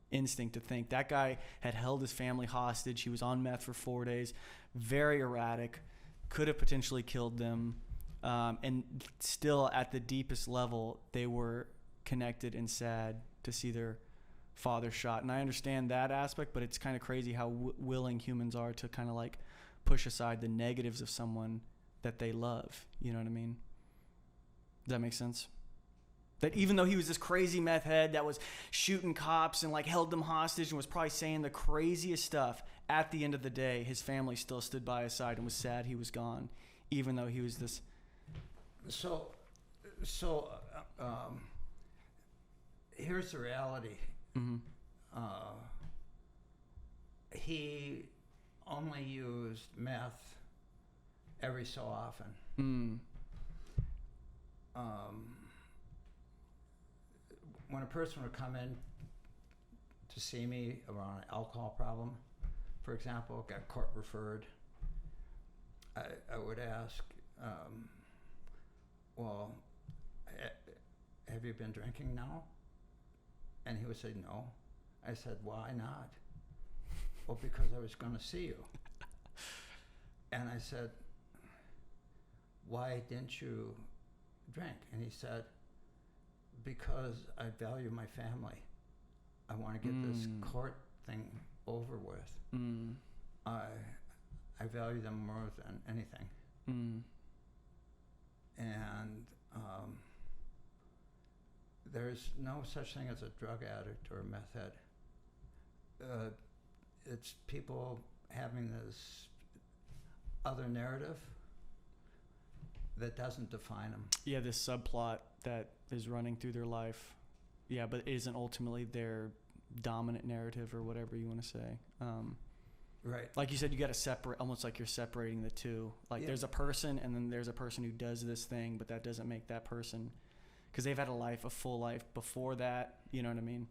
instinct to think that guy had held his family hostage. He was on meth for 4 days, very erratic, could have potentially killed them. And still at the deepest level, they were connected and sad to see their father shot. And I understand that aspect, but it's kind of crazy how willing humans are to kind of like push aside the negatives of someone that they love. You know what I mean? Does that make sense? That even though he was this crazy meth head that was shooting cops and like held them hostage and was probably saying the craziest stuff, at the end of the day, his family still stood by his side and was sad he was gone, even though he was this. Here's the reality. He only used meth every so often. When a person would come in to see me around an alcohol problem, for example, got court referred, I would ask, well, have you been drinking now? And he would say, no. I said, why not? Well, because I was going to see you. And I said, why didn't you drink? And he said, because I value my family. I want to get this court thing over with. I value them more than anything. And there's no such thing as a drug addict or a meth head. it's people having this other narrative that doesn't define them. Yeah, this subplot that is running through their life. Yeah, but it isn't ultimately their dominant narrative or whatever you want to say. Right. Like you said, you got to separate, almost like you're separating the two. Like there's a person, and then there's a person who does this thing, but that doesn't make that person, because they've had a full life before that. You know what I mean?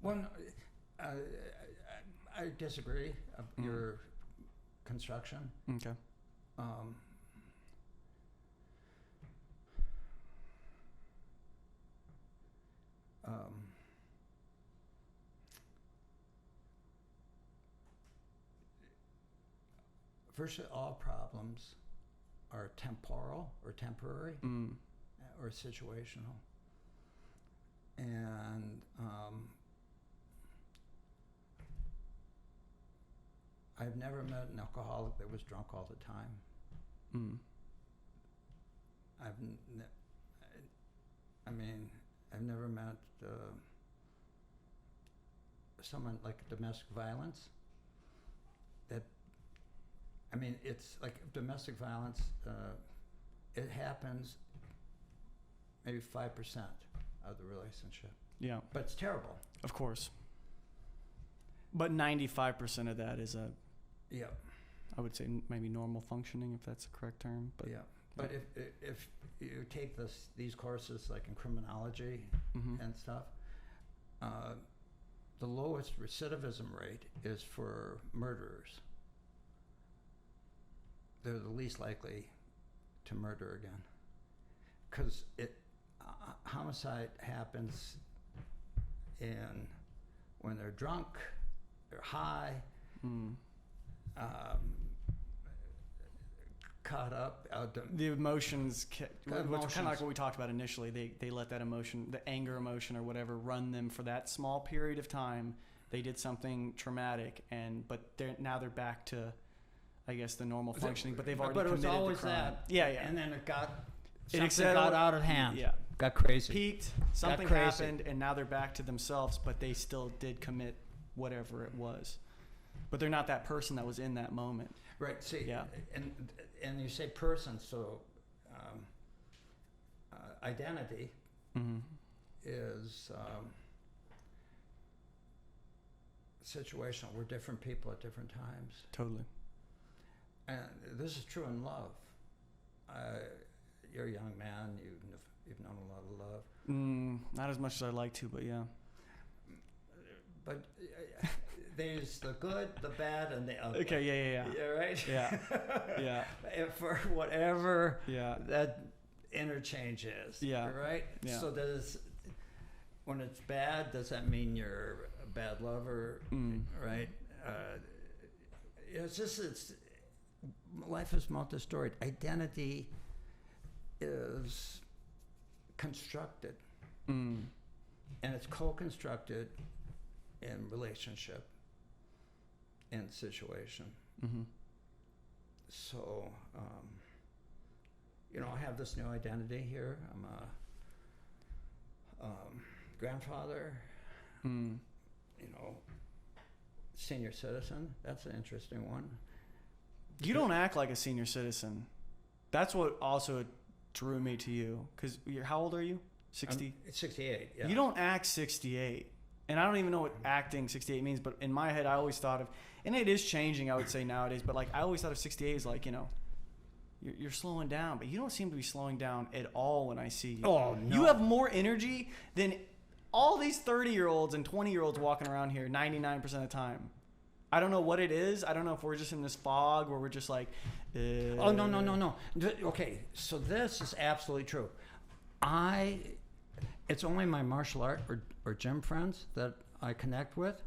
Well, I disagree of your construction. Okay. Virtually all problems are temporal or temporary or situational. And I've never met an alcoholic that was drunk all the time. I've never met someone like domestic violence. It's like domestic violence. It happens maybe 5% of the relationship. Yeah. But it's terrible. Of course. But 95% of that is I would say maybe normal functioning, if that's the correct term. But But if you take these courses like in criminology and stuff, the lowest recidivism rate is for murderers. They're the least likely to murder again, because homicide happens when they're drunk, they're high, caught up. The emotions, which kind of like what we talked about initially, they let that emotion, the anger emotion or whatever, run them for that small period of time. They did something traumatic, but now they're back to, I guess, the normal functioning. But they've already committed the crime. But it was always that. Yeah. And then it got out of hand. Yeah. Got crazy. Peaked. Something happened, and now they're back to themselves. But they still did commit whatever it was. But they're not that person that was in that moment. Right. See. Yeah. And you say person, so identity is situational. We're different people at different times. Totally. And this is true in love. You're a young man. You've known a lot of love. Not as much as I'd like to, but yeah. But there's the good, the bad, and the ugly. Okay, yeah. Yeah, right? Yeah, yeah. For whatever that interchange is. Yeah. Right? Yeah. So when it's bad, does that mean you're a bad lover? Right? Life is multi-storied. Identity is constructed. And it's co-constructed in relationship and situation. So, I have this new identity here. I'm a grandfather, senior citizen. That's an interesting one. You don't act like a senior citizen. That's what also drew me to you. Because how old are you? 60? 68, yeah. You don't act 68. And I don't even know what acting 68 means, but in my head I always thought of, and it is changing, I would say nowadays, but like I always thought of 68 as like, you're slowing down, but you don't seem to be slowing down at all when I see you. Oh, no. You have more energy than all these 30-year-olds and 20-year-olds walking around here 99% of the time. I don't know what it is. I don't know if we're just in this fog where we're just like... Oh, no. Okay, so this is absolutely true. It's only my martial art or gym friends that I connect with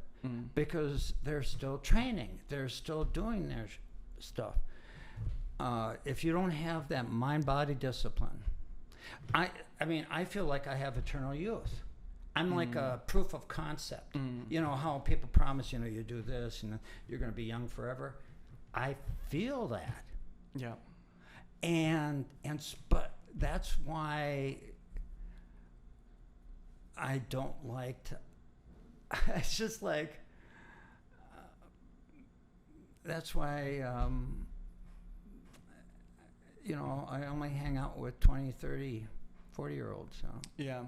because they're still training. They're still doing their stuff. If you don't have that mind-body discipline, I feel like I have eternal youth. I'm like a proof of concept. You know how people promise, you do this and you're going to be young forever. I feel that. Yeah. But that's why I don't like to. It's just like that's why, I only hang out with 20, 30, 40-year-olds. So. Yeah.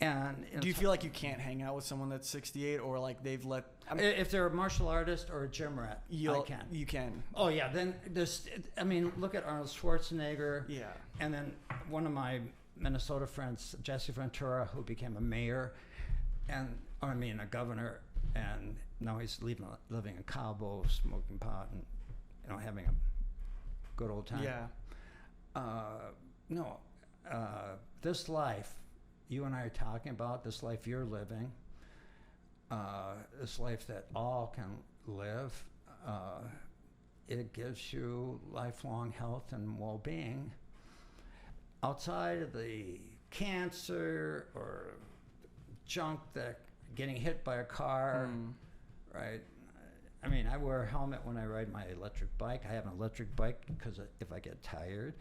And do you feel like you can't hang out with someone that's 68, or like they've let? I mean, if they're a martial artist or a gym rat, I can. You can. Oh yeah. Then there's. I mean, look at Arnold Schwarzenegger. Yeah. And then one of my Minnesota friends, Jesse Ventura, who became a mayor, a governor, and now he's living in Cabo, smoking pot, and having a good old time. Yeah. This life you and I are talking about, this life you're living, this life that all can live, it gives you lifelong health and well-being. Outside of the cancer or junk that getting hit by a car, right? I mean, I wear a helmet when I ride my electric bike. I have an electric bike because if I get tired,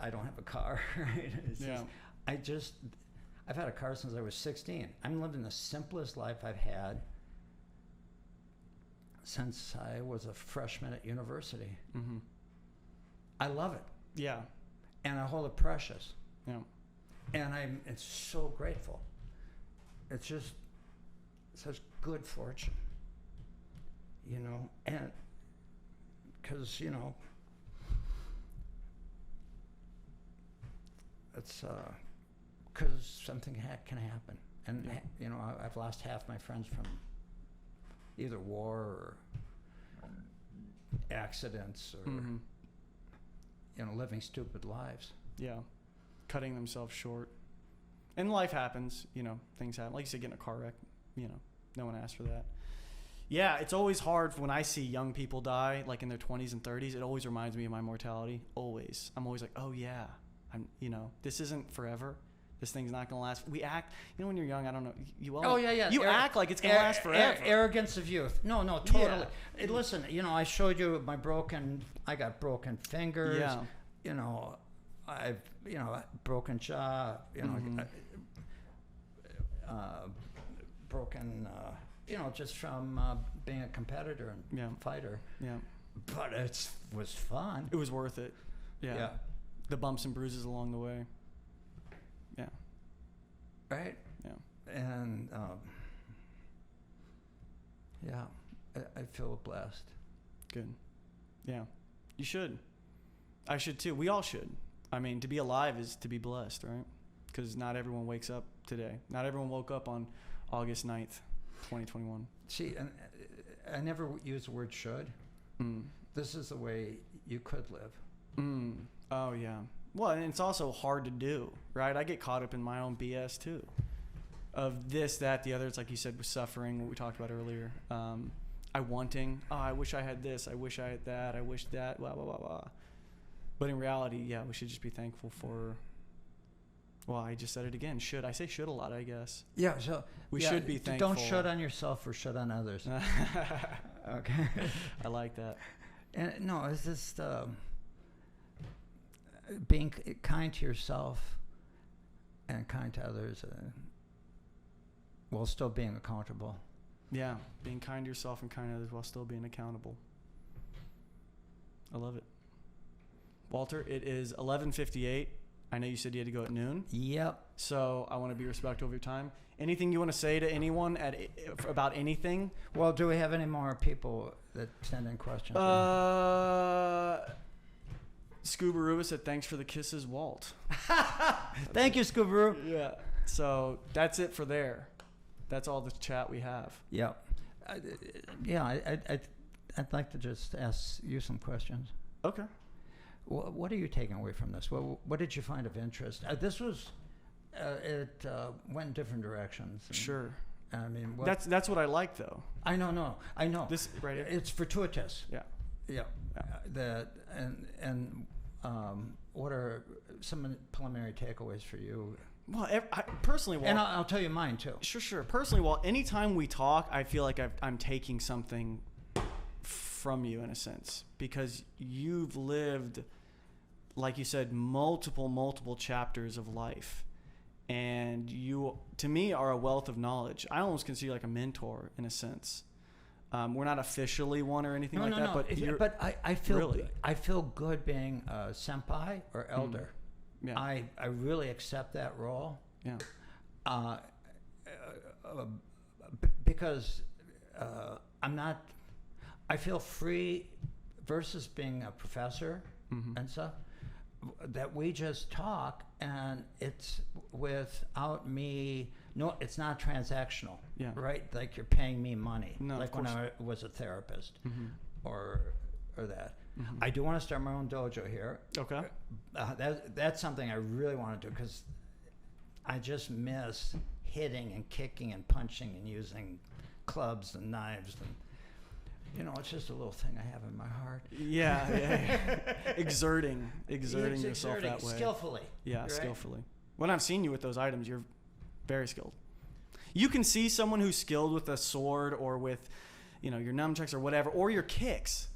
I don't have a car, right? I've had a car since I was 16. I'm living the simplest life I've had since I was a freshman at university. Mm-hmm. I love it. Yeah. And I hold it precious. Yeah. And it's so grateful. It's just such good fortune, and because, it's because something can happen. And, I've lost half my friends from either war or accidents or, living stupid lives. Yeah. Cutting themselves short. And life happens, things happen. Like you said, getting a car wreck, no one asked for that. Yeah, it's always hard when I see young people die, like in their 20s and 30s. It always reminds me of my mortality. Always. I'm always like, oh yeah, this isn't forever. This thing's not going to last. We act, when you're young, I don't know. You act like it's going to last forever. Arrogance of youth. No, totally. Yeah. Listen, I showed you I got broken fingers. Yeah. I've, broken jaw, broken, just from being a competitor and fighter. Yeah. But it was fun. It was worth it. Yeah. The bumps and bruises along the way. Yeah. Right? Yeah. And, I feel blessed. Good. Yeah. You should. I should too. We all should. I mean, to be alive is to be blessed, right? Because not everyone wakes up today. Not everyone woke up on August 9th, 2021. See, and I never use the word should. This is the way you could live. Oh, yeah. Well, and it's also hard to do, right? I get caught up in my own BS, too. Of this, that, the other. It's like you said with suffering, what we talked about earlier. I wish I had this. I wish I had that. I wish that, blah, blah, blah, blah. But in reality, yeah, we should just be thankful for, well, I just said it again. Should. I say should a lot, I guess. Yeah, so we should be thankful. Don't shut on yourself or shut on others. Okay. I like that. And no, it's just being kind to yourself and kind to others while still being accountable. Yeah, being kind to yourself and kind to others while still being accountable. I love it. Walter, it is 11:58. I know you said you had to go at noon. Yep. So I want to be respectful of your time. Anything you want to say to anyone about anything? Well, do we have any more people that send in questions? Scoobaroo said, thanks for the kisses, Walt. Thank you, Scoobaroo. Yeah. So that's it for there. That's all the chat we have. Yeah. I'd like to just ask you some questions. Okay. What are you taking away from this? What did you find of interest? This was, it went in different directions. Sure. I mean, that's what I like, though. I know. This right here. It's fortuitous. Yeah. That and what are some preliminary takeaways for you? Well, personally, and I'll tell you mine too. Sure. Personally, well, anytime we talk, I feel like I'm taking something from you in a sense, because you've lived, like you said, multiple chapters of life, and you, to me, are a wealth of knowledge. I almost consider you like a mentor in a sense We're not officially one or anything like that, but but I feel really. I feel good being a senpai or elder. Yeah. I really accept that role. Yeah. Because I'm not. I feel free versus being a professor and stuff. That we just talk and it's without me. No, it's not transactional. Yeah. Right. Like you're paying me money. No, like of when course. I was a therapist, or that. Mm-hmm. I do want to start my own dojo here. Okay. That's something I really want to do because I just miss hitting and kicking and punching and using clubs and knives and it's just a little thing I have in my heart. Yeah. exerting yourself that way skillfully. Yeah, right? skillfully. When I've seen you with those items, you're very skilled. You can see someone who's skilled with a sword or with, your nunchucks or whatever, or your kicks.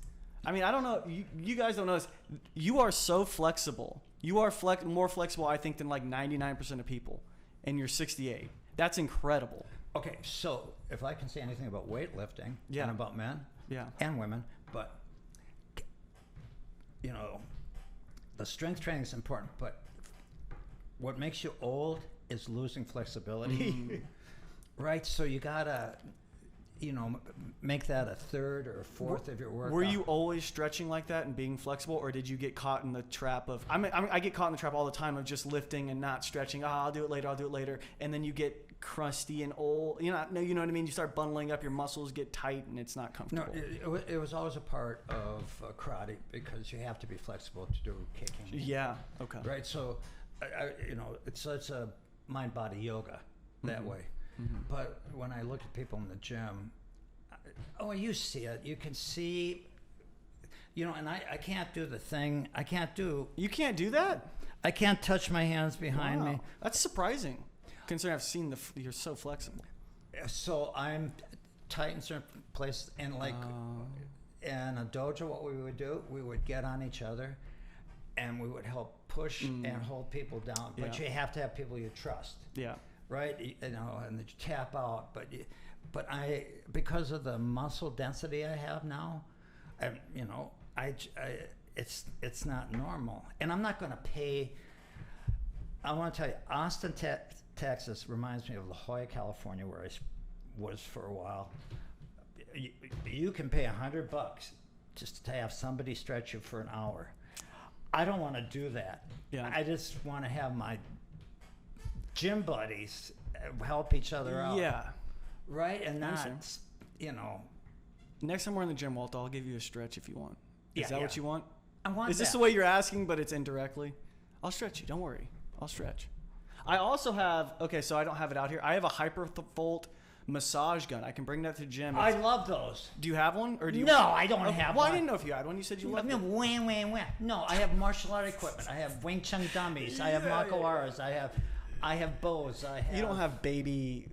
I mean, I don't know. You guys don't know this. You are so flexible. You are more flexible, I think, than like 99% of people. And you're 68. That's incredible. Okay, so if I can say anything about weightlifting and about men and women, but, the strength training is important, but what makes you old is losing flexibility, right? So you gotta, make that a third or a fourth of your workout. Were you always stretching like that and being flexible, or did you get caught in the trap of? I get caught in the trap all the time of just lifting and not stretching. I'll do it later, and then you get crusty and old. You know what I mean? You start bundling up, your muscles get tight, and it's not comfortable. No, it was always a part of karate because you have to be flexible to do kicking. Yeah. Okay. Right. So, it's a mind-body yoga that way. Mm-hmm. But when I look at people in the gym, you see it. You can see, and I can't do the thing. You can't do that? I can't touch my hands behind me. That's surprising, considering I've seen you're so flexible. So I'm tight in certain places, and in a dojo, what we would do, we would get on each other, and we would help push and hold people down. But you have to have people you trust. Yeah. Right, and you tap out, but I because of the muscle density I have now, it's not normal, and I'm not going to pay. I want to tell you, Austin, Texas reminds me of La Jolla, California, where I was for a while. You can pay $100 just to have somebody stretch you for an hour. I don't want to do that. Yeah. I just want to have my gym buddies help each other out. Yeah. Right? And not, Next time we're in the gym, Walt, I'll give you a stretch if you want. Is that what you want? I want Is this the way you're asking, but it's indirectly? I'll stretch you. Don't worry. I'll stretch. I also have, so I don't have it out here. I have a Hypervolt massage gun. I can bring that to the gym. I love those. Do you have one? Or do you? No, I don't have one. I didn't know if you had one. You said you loved it. No, I have martial art equipment. I have Wing Chun dummies. I have Makowaras. I have bows. You don't have baby,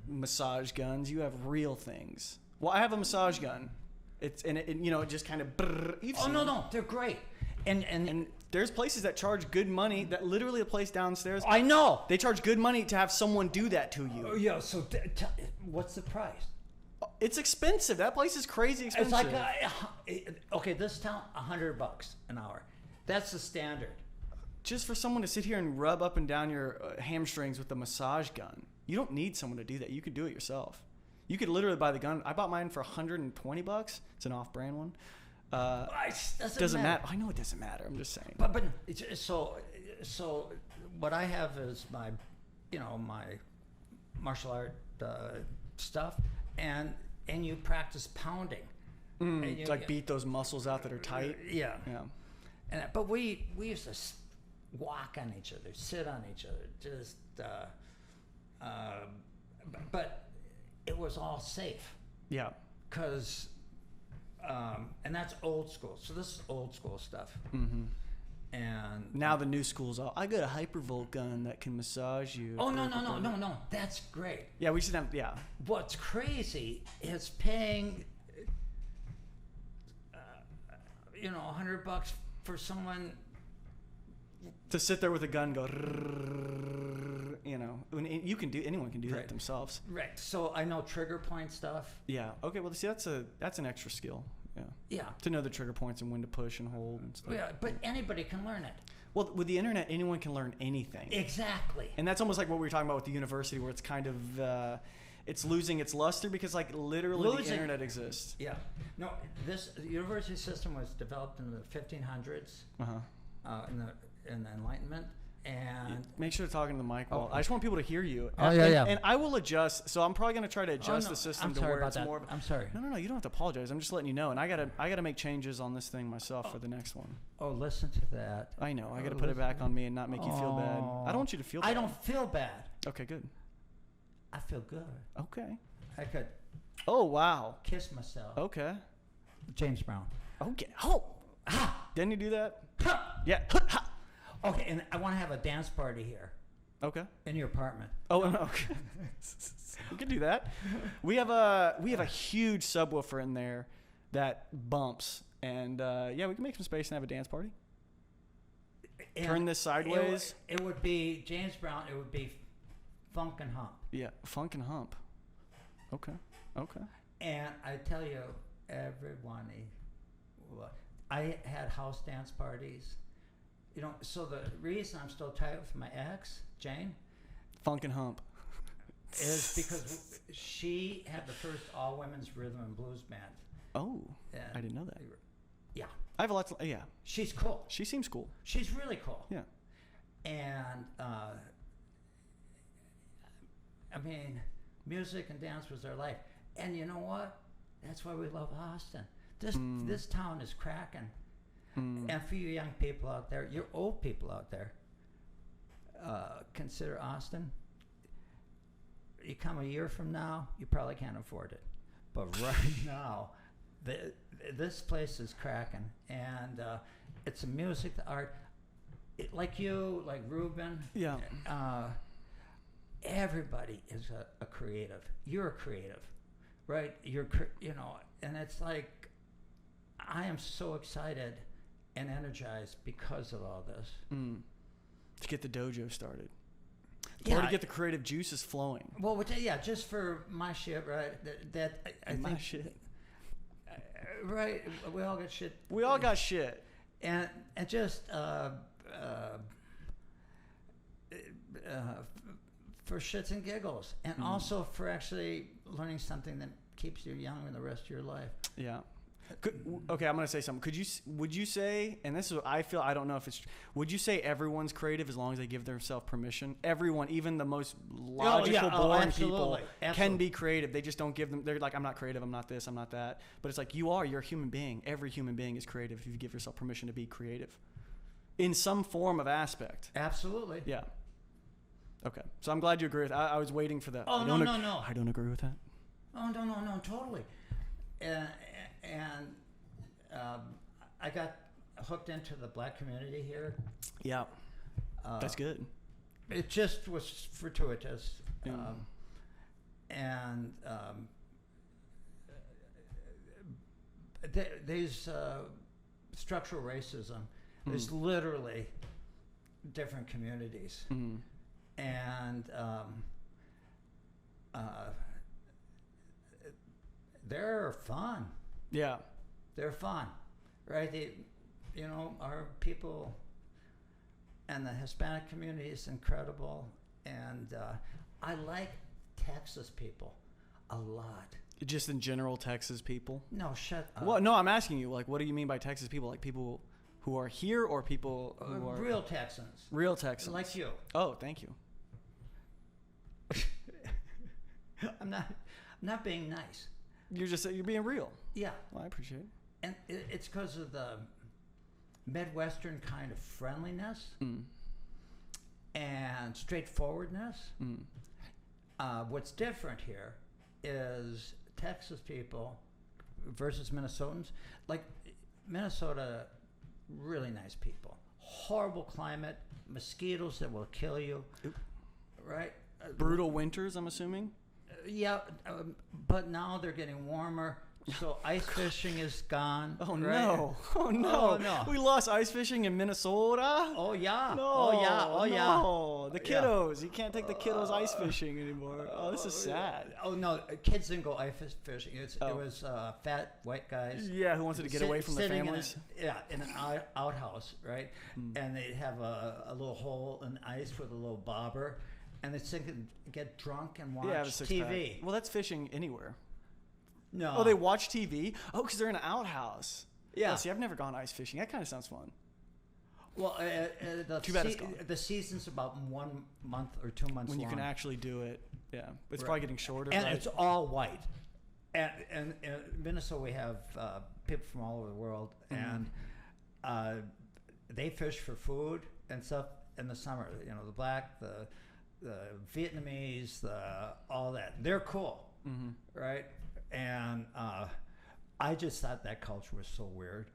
massage guns. You have real things. Well, I have a massage gun. It just kind of. No, they're great. And there's places that charge good money. That literally a place downstairs. I know. They charge good money to have someone do that to you. Yeah. So what's the price? It's expensive. That place is crazy expensive. It's like this town, $100 an hour. That's the standard. Just for someone to sit here and rub up and down your hamstrings with a massage gun. You don't need someone to do that. You could do it yourself. You could literally buy the gun. I bought mine for $120. It's an off-brand one. Doesn't matter. I know it doesn't matter. I'm just saying. But so what I have is my, my martial art stuff, and you practice pounding. And you, beat those muscles out that are tight. Yeah. But we used to walk on each other, sit on each other, just. But it was all safe. Yeah. Because. And that's old school. So this is old school stuff. Mm-hmm. And now the new school's all, I got a Hypervolt gun that can massage you. Oh, no. That's great. Yeah, we should have, yeah. What's crazy is paying, $100 for someone To sit there with a gun, and go, you know, anyone can do that themselves. Right. So I know trigger point stuff. Yeah. Okay. Well, see, that's an extra skill. Yeah. Yeah. To know the trigger points and when to push and hold and stuff. Yeah, but anybody can learn it. Well, with the internet, anyone can learn anything. Exactly. And that's almost like what we were talking about with the university, where it's kind of it's losing its luster because, like, literally the internet exists. Yeah. No, this university system was developed in the 1500s. In the Enlightenment, and make sure to talk into the mic. Well, I just want people to hear you. And I will adjust. So I'm probably going to try to adjust the system to where it's more. I'm sorry. No, you don't have to apologize. I'm just letting you know, and I gotta make changes on this thing myself for the next one. Oh, listen to that. I know. I got to put it back on me and not make you feel bad. I don't want you to feel bad. I don't feel bad. Okay, good. I feel good. Okay. I could. Oh wow. Kiss myself. Okay. James Brown. Okay. Oh. Ha. Didn't you do that? Ha. Yeah. Ha. Okay, and I want to have a dance party here. Okay. In your apartment. Oh, okay. We can do that. We have a huge subwoofer in there that bumps, and we can make some space and have a dance party. And turn this sideways. It would be James Brown. It would be Funk and Hump. Yeah, Funk and Hump. Okay. And I tell you, everyone, I had house dance parties. You know, so the reason I'm still tight with my ex, Jane, Funk and Hump, is because she had the first all-women's rhythm and blues band. Oh, I didn't know that. Yeah. I have a lot to, yeah. She's cool. She seems cool. She's really cool. Yeah. And, I mean, music and dance was their life. And you know what? That's why we love Austin. This town is cracking. And for you young people out there, you old people out there, consider Austin. You come a year from now, you probably can't afford it. But right now, this place is cracking. And it's the music, the art. Like you, like Ruben. Yeah. Everybody is a creative. You're a creative, right? And it's like, I am so excited and energized because of all this. To get the dojo started. Yeah, or to get the creative juices flowing. Well, just for my shit, right? I my think, shit. Right, we all got shit. We all got shit. And just for shits and giggles. And also for actually learning something that keeps you young in the rest of your life. Yeah. Okay, I'm going to say something. Would you say, and this is what I feel, I don't know if it's, would you say everyone's creative as long as they give themselves permission? Everyone, even the most logical, boring people can be creative. They just don't give them, they're like, I'm not creative, I'm not this, I'm not that. But it's like, you're a human being. Every human being is creative if you give yourself permission to be creative. In some form of aspect. Absolutely. Yeah. Okay. So I'm glad you agree with that. I was waiting for that. Oh, no. I don't agree with that. Oh, no, totally. And I got hooked into the black community here. Yeah, that's good. It just was fortuitous. There's structural racism. There's literally different communities. And they're fun. Yeah. They're fun, right? Our people and the Hispanic community is incredible. And I like Texas people a lot. Just in general, Texas people? No, shut up. Well, no, I'm asking you, like, what do you mean by Texas people? Like people who are here or people who are... Real Texans. Real Texans. Like you. Oh, thank you. I'm not being nice. You're being real. Yeah. Well, I appreciate it. And it's because of the Midwestern kind of friendliness and straightforwardness. What's different here is Texas people versus Minnesotans. Like Minnesota, really nice people. Horrible climate, mosquitoes that will kill you. Oop. Right? Brutal winters, I'm assuming? Yeah, but now they're getting warmer. So ice fishing is gone. Oh, right? no. Oh, no. Oh, no. We lost ice fishing in Minnesota? Oh, yeah. No. Oh, yeah. Oh, yeah. No. The kiddos. You can't take the kiddos ice fishing anymore. Oh, this is sad. Oh, no. Kids didn't go ice fishing. It Oh. was fat white guys. Yeah, who wanted to get away from their sitting families? In an outhouse, right? And they'd have a little hole in ice with a little bobber. And they'd sit and get drunk and watch Yeah, have a six TV. pack. Well, that's fishing anywhere. No. Oh, they watch TV? Oh, because they're in an outhouse. Yeah. Oh, see, I've never gone ice fishing. That kind of sounds fun. Well, Too bad it's gone. the season's about 1 month or 2 months When you long. can actually do it. Yeah. It's Right. probably getting shorter. And right? it's all white. And in Minnesota, we have people from all over the world, and they fish for food and stuff in the summer. You know, the black, the Vietnamese, all that. They're cool, right? And I just thought that culture was so weird.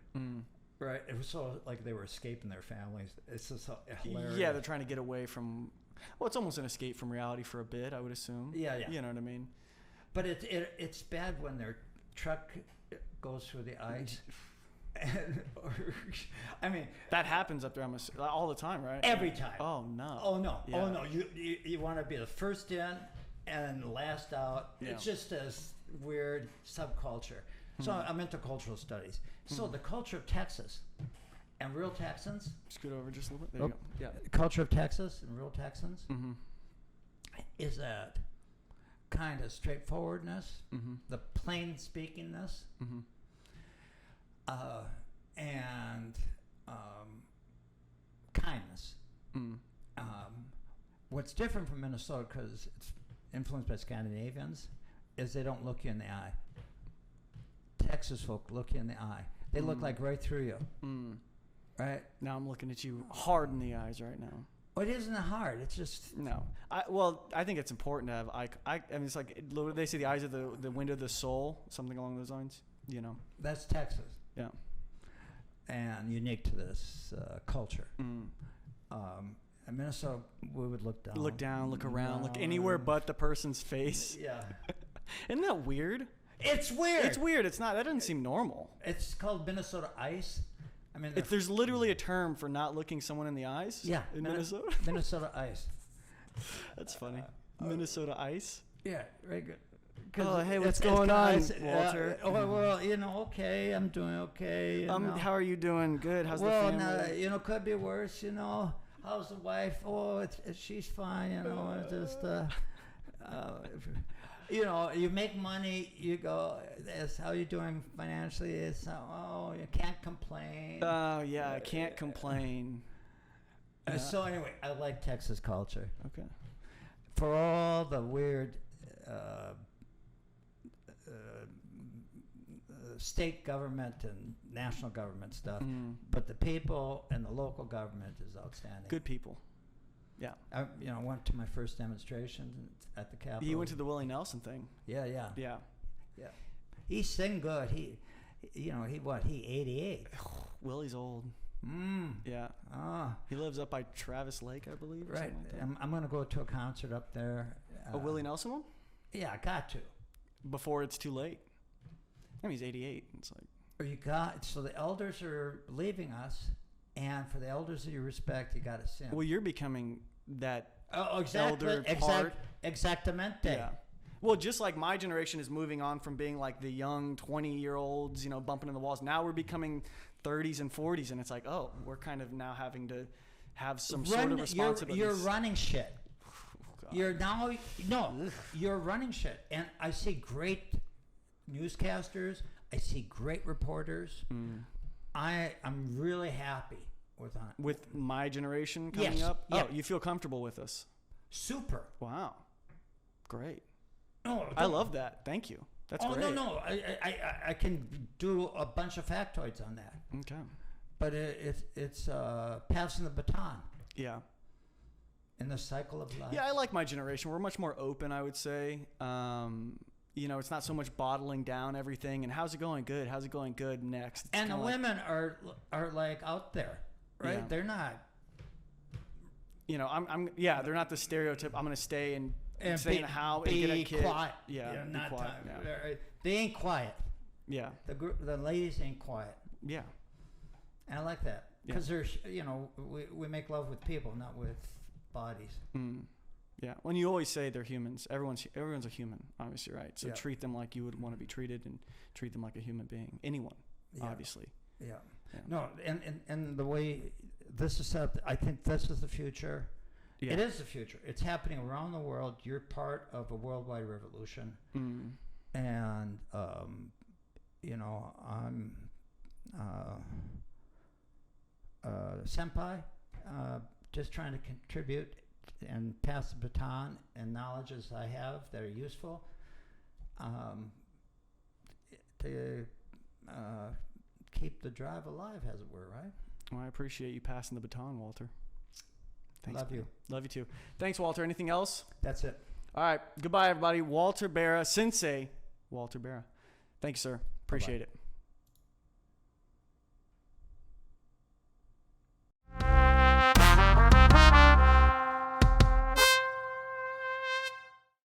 Right? It was so like they were escaping their families. It's just so hilarious. Yeah, they're trying to get away from. Well, it's almost an escape from reality for a bit, I would assume. Yeah, yeah. You know what I mean? But it's bad when their truck goes through the ice. I mean, That happens up there all the time, right? every time. Oh no. Oh no! Yeah. Oh no! You want to be the first in and last out. Yeah. It's just a weird subculture. So I'm into cultural studies. So the culture of Texas and real Texans. Scoot over just a little bit. There you go. Yeah. Culture of Texas and real Texans Mm-hmm. is that kind of straightforwardness, Mm-hmm. the plain speakingness, Mm-hmm. and kindness. Mm. What's different from Minnesota, because it's influenced by Scandinavians, is they don't look you in the eye. Texas folk look you in the eye. They look like right through you, right? Now I'm looking at you hard in the eyes right now. Well, it isn't hard. It's just No. I think it's important to have I mean, it's like they say the eyes are the window of the soul, something along those lines. You know. that's Texas, Yeah. and unique to this culture. Mm. In Minnesota, we would look down. Look down, look around, look No. anywhere but the person's face. Yeah, Isn't that weird? it's weird. It's weird. It's not. That doesn't seem normal. It's called Minnesota ice. I mean, If there's literally a term for not looking someone in the eyes. yeah, In Minnesota. Minnesota ice. That's funny. Minnesota ice. Yeah, very good. Oh, hey, It's- what's it's going on, nice. Walter? Well, you know, okay, I'm doing okay. You know. How are you doing? Good. How's Well, the family? you know, could be worse. You know, how's the wife? Oh, she's fine. You know, it's just you know, you make money. You go. That's how you doing financially. It's oh, you can't complain. Oh yeah, I can't complain. Yeah. So anyway, I like Texas culture Okay. for all the weird. State government and national government stuff, but the people and the local government is outstanding. Good people. Yeah. I went to my first demonstration at the Capitol. You went to the Willie Nelson thing. Yeah. Yeah. He sing good. He 88. Willie's old. Yeah. Ah, He lives up by Travis Lake, I believe. Or right. something like that. I'm gonna go to a concert up there. A Willie Nelson one? Yeah, I got to. Before it's too late. I mean, he's 88. It's like. So the elders are leaving us, and for the elders that you respect, you got to sing. Well, you're becoming that exactly. elder part. Exactamente. Yeah. Well, just like my generation is moving on from being like the young 20-year-olds, bumping in the walls. Now we're becoming 30s and 40s, and it's like, oh, we're kind of now having to have some sort of responsibility. You're running shit. God. You're running shit, and I see great newscasters. I see great reporters. I'm really happy With my generation coming Yes. up? Yeah. Oh, you feel comfortable with us? Super. Wow. Great. No, I love that. Thank you. That's great. no. I can do a bunch of factoids on that. Okay. But it's passing the baton Yeah. in the cycle of life. Yeah, I like my generation. We're much more open, I would say. It's not so much bottling down everything. And how's it going? Good. How's it going? Good. Next. It's And the kinda like, women are like out there, right? Yeah. They're not. they're not the stereotype. I'm going to stay and stay in the house and be get a kid. quiet. Yeah. You're be not quiet. time. Yeah. They ain't quiet. Yeah. The ladies ain't quiet. Yeah. And I like that. Because there's, we make love with people, not with bodies. Yeah. When you always say they're humans, everyone's a human, obviously, right? So treat them like you would want to be treated, and treat them like a human being. Anyone, obviously. Yeah. No, and the way this is set up, I think this is the future. Yeah. It is the future. It's happening around the world. You're part of a worldwide revolution. And, I'm senpai, just trying to contribute and pass the baton and knowledges I have that are useful to keep the drive alive, as it were, right? Well, I appreciate you passing the baton, Walter. Thanks, Love you. Love you too. Thanks, Walter. Anything else? That's it. All right. Goodbye, everybody. Walter Bera, Sensei Walter Bera. Thanks, sir. Appreciate it.